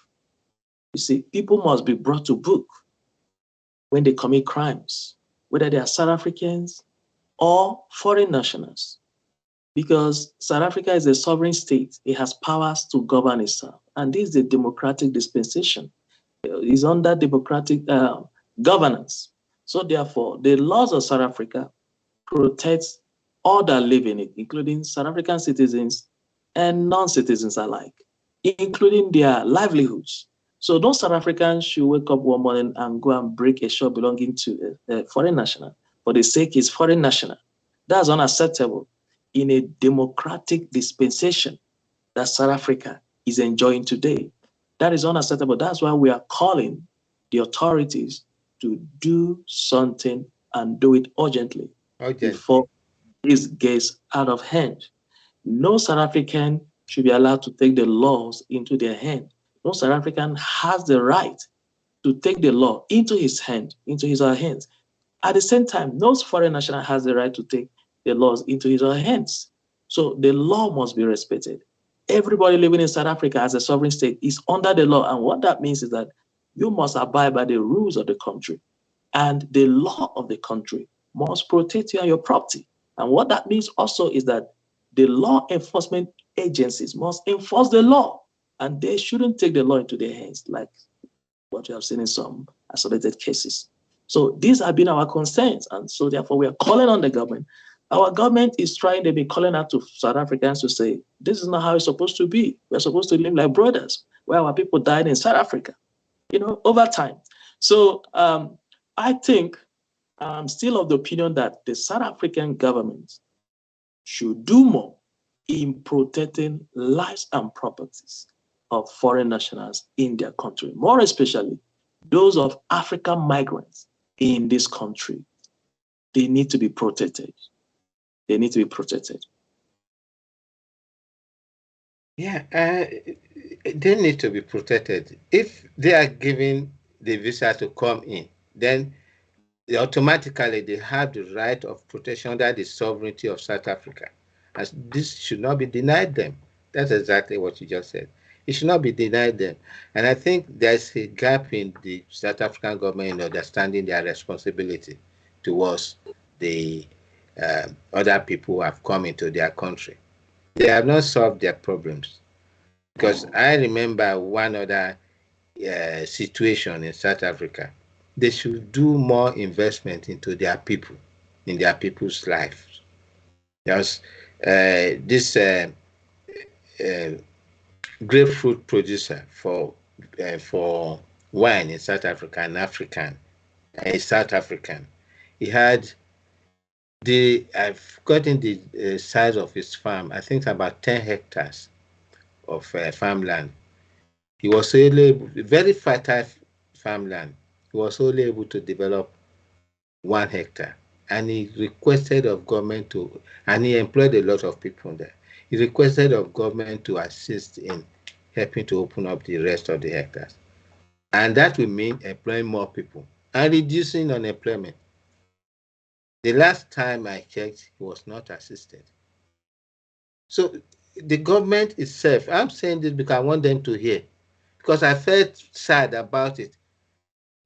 [SPEAKER 2] You see, people must be brought to book when they commit crimes, whether they are South Africans or foreign nationals. Because South Africa is a sovereign state, it has powers to govern itself. And this is a democratic dispensation. It's under democratic governance. So therefore, the laws of South Africa protect all that live in it, including South African citizens and non-citizens alike, including their livelihoods. So those South Africans should wake up one morning and go and break a shop belonging to a foreign national for the sake it's foreign national. That's unacceptable in a democratic dispensation that South Africa is enjoying today. That is unacceptable. That's why we are calling the authorities to do something and do it urgently before this gets out of hand. No South African should be allowed to take the laws into their hand. No South African has the right to take the law into his hand, into his or her hands. At the same time, no foreign national has the right to take the laws into his or her hands. So the law must be respected. Everybody living in South Africa as a sovereign state is under the law. And what that means is that you must abide by the rules of the country. And the law of the country must protect you and your property. And what that means also is that the law enforcement agencies must enforce the law. And they shouldn't take the law into their hands like what we have seen in some isolated cases. So these have been our concerns, and so therefore we are calling on the government. Our government is trying to be calling out to South Africans to say, this is not how it's supposed to be. We're supposed to live like brothers, where our people died in South Africa, over time. So I think I'm still of the opinion that the South African government should do more in protecting lives and properties of foreign nationals in their country, more especially those of African migrants in this country. They need to be protected. They need to be protected.
[SPEAKER 1] Yeah, they need to be protected. If they are given the visa to come in, then automatically they have the right of protection under the sovereignty of South Africa. And this should not be denied them. That's exactly what you just said. It should not be denied them. And I think there's a gap in the South African government in understanding their responsibility towards the other people who have come into their country. They have not solved their problems. Because I remember one other situation in South Africa. They should do more investment into their people, in their people's lives. There's this grapefruit producer for wine in South Africa, an African, a South African. He had I've forgotten the size of his farm. I think about 10 hectares of farmland. He was able, very fertile farmland. He was only able to develop 1 hectare, and he requested of government to, and he employed a lot of people there. He requested of government to assist in helping to open up the rest of the hectares, and that will mean employing more people and reducing unemployment. The last time I checked, he was not assisted. So the government itself, I'm saying this because I want them to hear, because I felt sad about it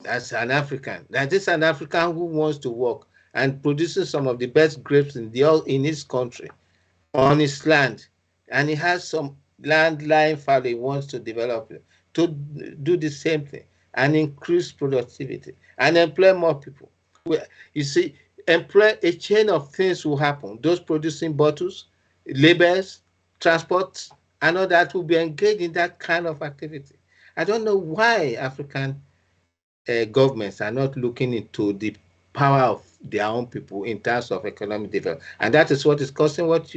[SPEAKER 1] as an African, that this is an African who wants to work and producing some of the best grapes in his country, on his land, and he has some land lying fallow he wants to develop it, to do the same thing and increase productivity and employ more people. You see, employ a chain of things will happen. Those producing bottles, labels, transports, and all that will be engaged in that kind of activity. I don't know why African governments are not looking into the power of their own people in terms of economic development. And that is what is causing what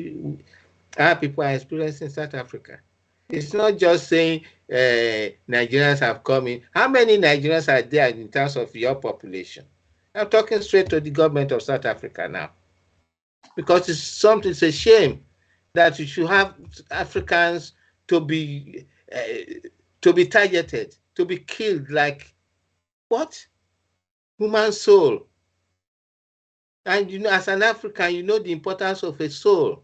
[SPEAKER 1] our people are experiencing in South Africa. It's not just saying Nigerians have come in. How many Nigerians are there in terms of your population? I'm talking straight to the government of South Africa now. Because it's a shame that you should have Africans to be targeted, to be killed like what? Human soul. And as an African, you know the importance of a soul.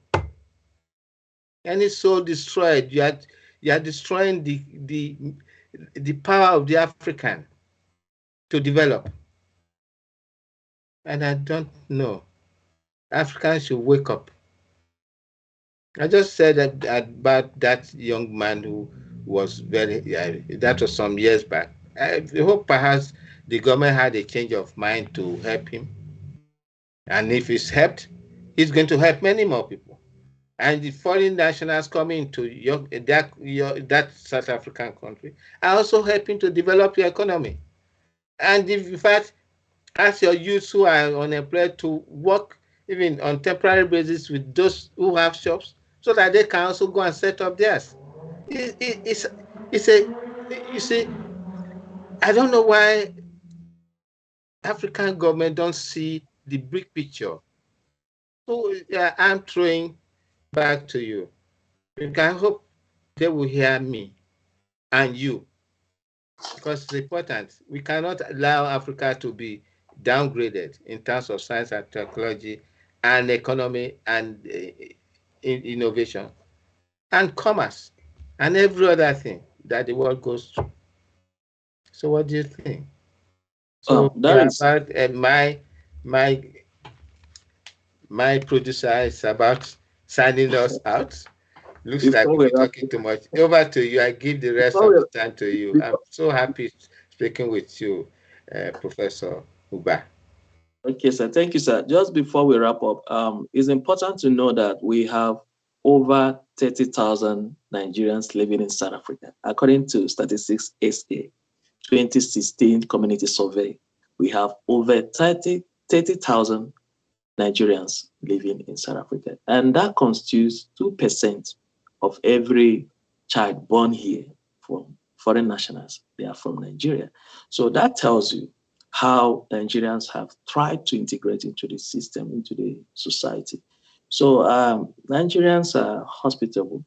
[SPEAKER 1] Any soul destroyed, you are destroying the power of the African to develop. And I don't know. Africans should wake up. I just said that about that young man who was that was some years back. I hope perhaps the government had a change of mind to help him. And if he's helped, he's going to help many more people. And the foreign nationals coming to that South African country are also helping to develop your economy. And if, in fact, ask your youths who are unemployed to work even on temporary basis with those who have shops, so that they can also go and set up theirs. You see, I don't know why African government don't see the big picture. So I'm throwing back to you. I hope they will hear me and you, because it's important. We cannot allow Africa to be downgraded in terms of science and technology and economy and innovation and commerce and every other thing that the world goes through. So what do you think? So about my producer is about signing us out. Looks like we're talking too much. Over to you. I give the rest of the time to you. I'm so happy speaking with you, Professor Uba.
[SPEAKER 2] Okay, sir. Thank you, sir. Just before we wrap up, it's important to know that we have over 30,000 Nigerians living in South Africa. According to Statistics SA 2016 Community Survey, we have over 30,000 Nigerians living in South Africa. And that constitutes 2% of every child born here from foreign nationals. They are from Nigeria. So that tells you how Nigerians have tried to integrate into the system, into the society. So Nigerians are hospitable.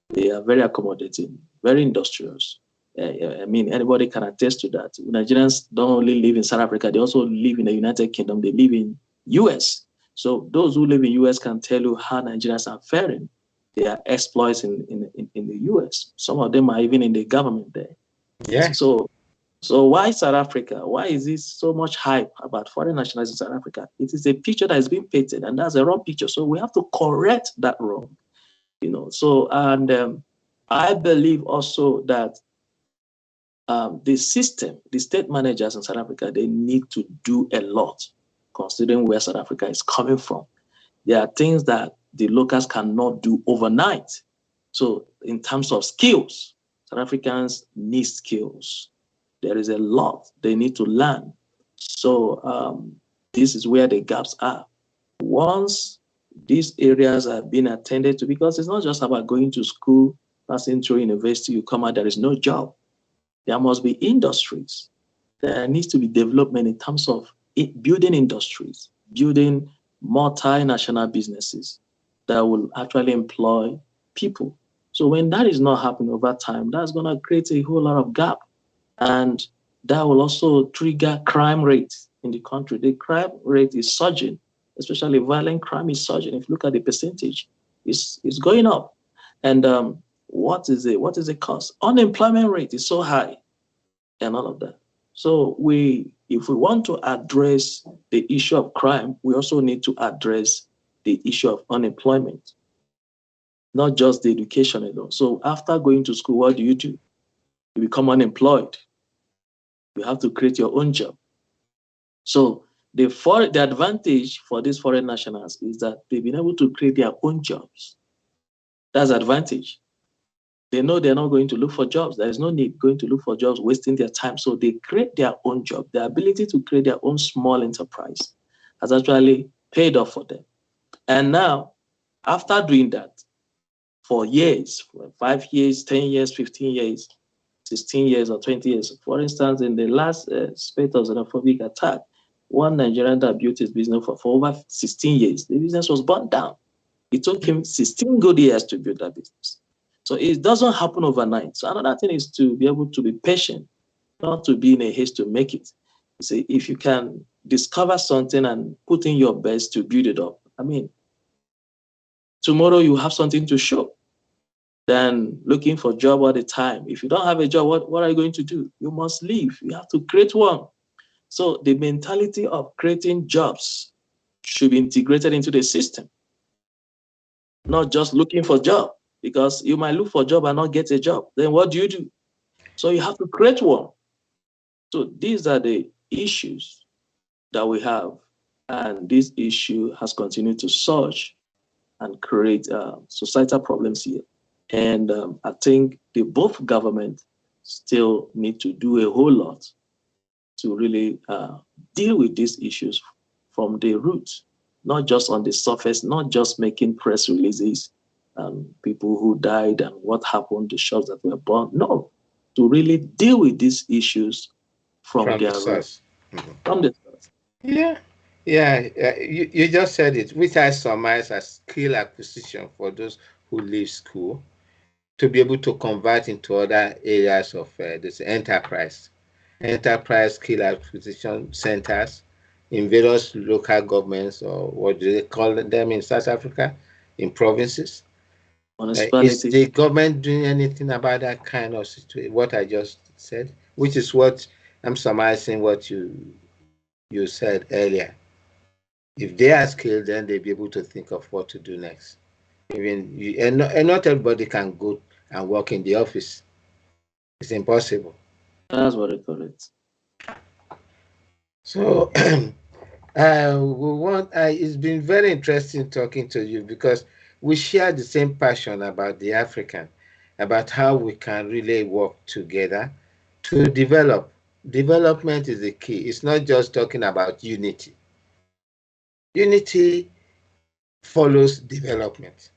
[SPEAKER 2] They are very accommodating, very industrious. I mean, anybody can attest to that. Nigerians don't only live in South Africa, they also live in the United Kingdom, they live in US. So those who live in US can tell you how Nigerians are faring. They are exploits in the US. Some of them are even in the government there.
[SPEAKER 1] Yeah.
[SPEAKER 2] So why South Africa? Why is this so much hype about foreign nationals in South Africa? It is a picture that is being painted, and that's a wrong picture. So we have to correct that wrong. So and I believe also that the system, the state managers in South Africa, they need to do a lot, considering where South Africa is coming from. There are things that the locals cannot do overnight. So in terms of skills, South Africans need skills. There is a lot they need to learn. So this is where the gaps are. Once these areas have been attended to, because it's not just about going to school, passing through university, you come out, there is no job. There must be industries. There needs to be development in terms of building industries, building multinational businesses that will actually employ people. So when that is not happening over time, that's going to create a whole lot of gap. And that will also trigger crime rates in the country. The crime rate is surging, especially violent crime is surging. If you look at the percentage, it's going up. And what is the cause? Unemployment rate is so high and all of that. So if we want to address the issue of crime, we also need to address the issue of unemployment, not just the education alone. So after going to school, what do? You become unemployed. You have to create your own job. So the advantage for these foreign nationals is that they've been able to create their own jobs. That's advantage. They know they're not going to look for jobs. There is no need going to look for jobs, wasting their time. So they create their own job. The ability to create their own small enterprise has actually paid off for them. And now, after doing that for years, for 5 years, 10 years, 15 years, 16 years, or 20 years, for instance, in the last spate of xenophobic attack, one Nigerian that built his business for over 16 years, the business was burnt down. It took him 16 good years to build that business. So it doesn't happen overnight. So another thing is to be able to be patient, not to be in a haste to make it. You see, if you can discover something and put in your best to build it up, I mean, tomorrow you have something to show. Than looking for a job all the time. If you don't have a job, what are you going to do? You must leave. You have to create one. So the mentality of creating jobs should be integrated into the system, not just looking for a job, because you might look for a job and not get a job. Then what do? So you have to create one. So these are the issues that we have. And this issue has continued to surge and create societal problems here. And I think both governments still need to do a whole lot to really deal with these issues from the root, not just on the surface, not just making press releases, people who died and what happened, the shops that were burned. No, to really deal with these issues from
[SPEAKER 1] From the
[SPEAKER 2] their root.
[SPEAKER 1] source. Mhm.
[SPEAKER 2] From the source.
[SPEAKER 1] Yeah. Yeah, you just said it, which I surmise as skill acquisition for those who leave school to be able to convert into other areas of this enterprise skill acquisition centers in various local governments, or what do they call them in South Africa, in provinces. Is
[SPEAKER 2] Municipality.
[SPEAKER 1] the government doing anything about that kind of situation? What I just said, which is what I'm surmising what you said earlier. If they are skilled, then they'll be able to think of what to do next. Even and not everybody can go and work in the office. It's impossible.
[SPEAKER 2] That's what I call it.
[SPEAKER 1] So it's been very interesting talking to you because we share the same passion about the African, about how we can really work together to develop. Development is the key. It's not just talking about unity. Unity follows development.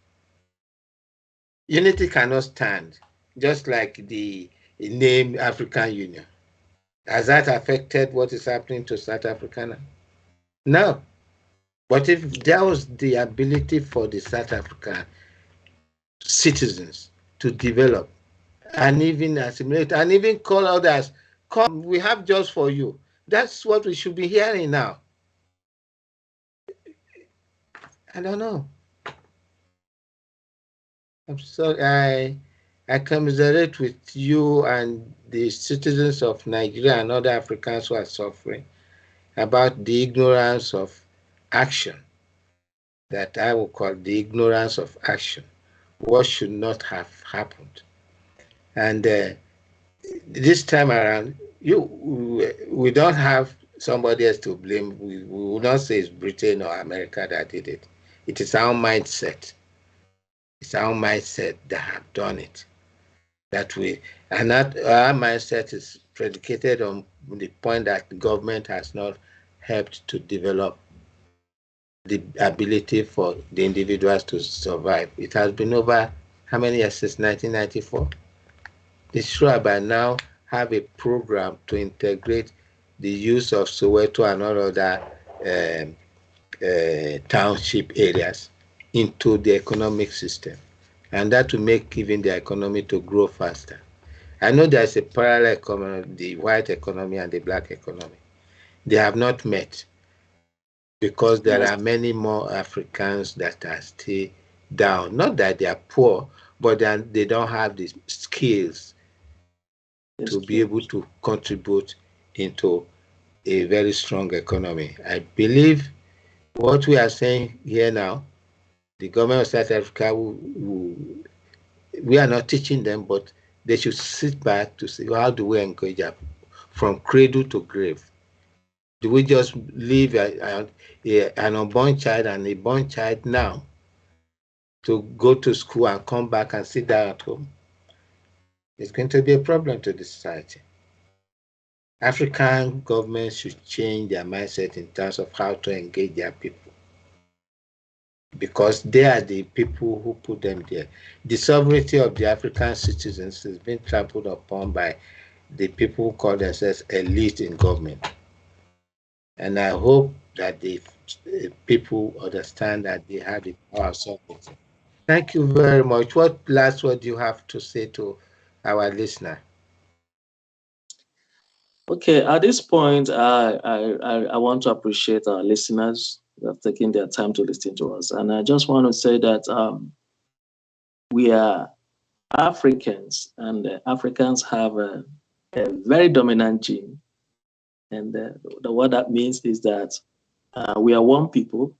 [SPEAKER 1] Unity cannot stand, just like the name African Union. Has that affected what is happening to South Africa now? No. But if there was the ability for the South African citizens to develop and even assimilate and even call others, come, we have jobs for you. That's what we should be hearing now. I don't know. I'm sorry. I commiserate with you and the citizens of Nigeria and other Africans who are suffering about the ignorance of action, that I will call the ignorance of action. What should not have happened. And this time around, we don't have somebody else to blame. We will not say it's Britain or America that did it. It is our mindset. It's our mindset that have done it. That way, and that our mindset is predicated on the point that the government has not helped to develop the ability for the individuals to survive. It has been over how many years since 1994? They should by now have a program to integrate the use of Soweto and all other township areas into the economic system, and that will make even the economy to grow faster. I know there's a parallel economy, the white economy and the black economy. They have not met because there
[SPEAKER 2] Yes.
[SPEAKER 1] are many more Africans that are still down. Not that they are poor, but then they don't have the skills
[SPEAKER 2] It's
[SPEAKER 1] to be
[SPEAKER 2] true.
[SPEAKER 1] able to contribute into a very strong economy. I believe what we are saying here now, the government of South Africa, we are not teaching them, but they should sit back to see how do we encourage them from cradle to grave. Do we just leave an unborn child and a born child now to go to school and come back and sit down at home? It's going to be a problem to the society. African governments should change their mindset in terms of how to engage their people because they are the people who put them there. The sovereignty of the African citizens is being trampled upon by the people who call themselves elite in government. And I hope that the people understand that they have the power of sovereignty. Thank you very much. What last word do you have to say to our listener?
[SPEAKER 2] Okay, at this point, I want to appreciate our listeners who have taken their time to listen to us. And I just want to say that we are Africans, and Africans have a very dominant gene. And what that means is that we are one people.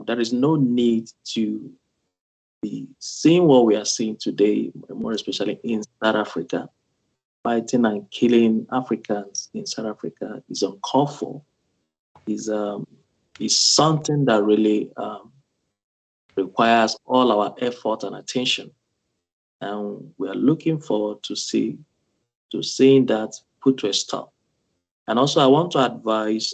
[SPEAKER 2] There is no need to be seeing what we are seeing today, more especially in South Africa. Fighting and killing Africans in South Africa is uncalled for. Is something that really requires all our effort and attention. And we are looking forward to seeing that put to a stop. And also, I want to advise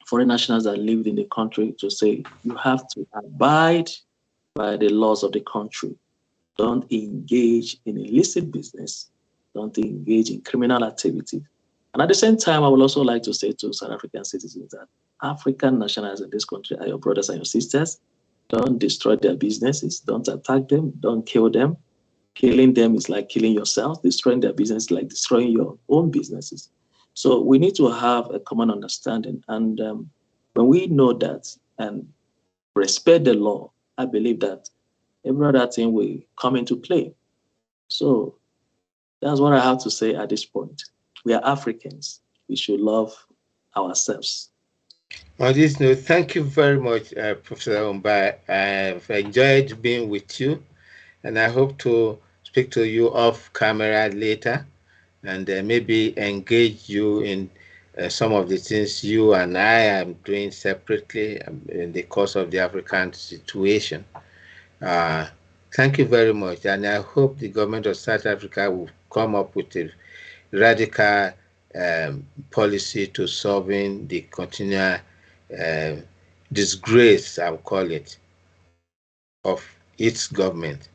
[SPEAKER 2] foreign nationals that live in the country to say you have to abide by the laws of the country. Don't engage in illicit business. Don't engage in criminal activity. And at the same time, I would also like to say to South African citizens that African nationals in this country are your brothers and your sisters. Don't destroy their businesses. Don't attack them. Don't kill them. Killing them is like killing yourself. Destroying their business is like destroying your own businesses. So we need to have a common understanding. And when we know that and respect the law, I believe that every other thing will come into play. So that's what I have to say at this point. We are Africans. We should love ourselves.
[SPEAKER 1] On this note, thank you very much, Professor Umba. I've enjoyed being with you, and I hope to speak to you off camera later and maybe engage you in some of the things you and I am doing separately in the course of the African situation. Uh, Thank you very much, and I hope the government of South Africa will come up with a radical policy to solving the continual um disgrace, I will call it, of its government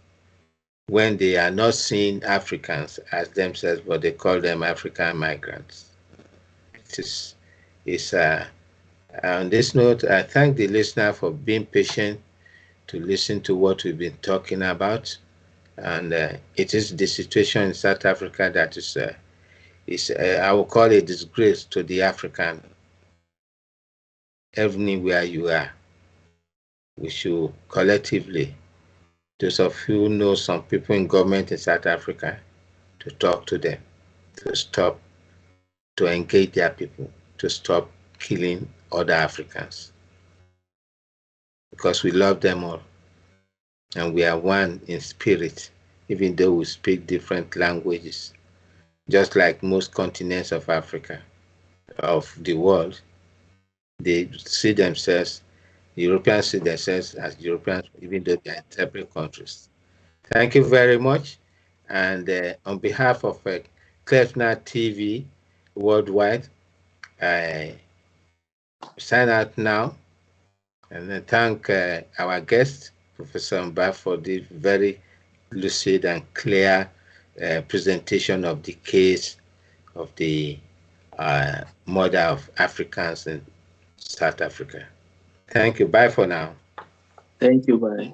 [SPEAKER 1] when they are not seeing Africans as themselves, but they call them African migrants. It is on this note, I thank the listener for being patient to listen to what we've been talking about. And it is the situation in South Africa that is I will call it disgrace to the African everywhere you are. We should collectively, those of you who know some people in government in South Africa, to talk to them, to stop, to engage their people, to stop killing other Africans, because we love them all and we are one in spirit, even though we speak different languages, just like most continents of Africa, of the world. They see themselves, Europeans see themselves as Europeans, even though they are in separate countries. Thank you very much. And on behalf of Clevenard TV worldwide, I sign out now and then thank our guest, Professor Mba, for this very lucid and clear presentation of the case of the murder of Africans in South Africa. Thank you. Bye for now.
[SPEAKER 2] Thank you. Bye.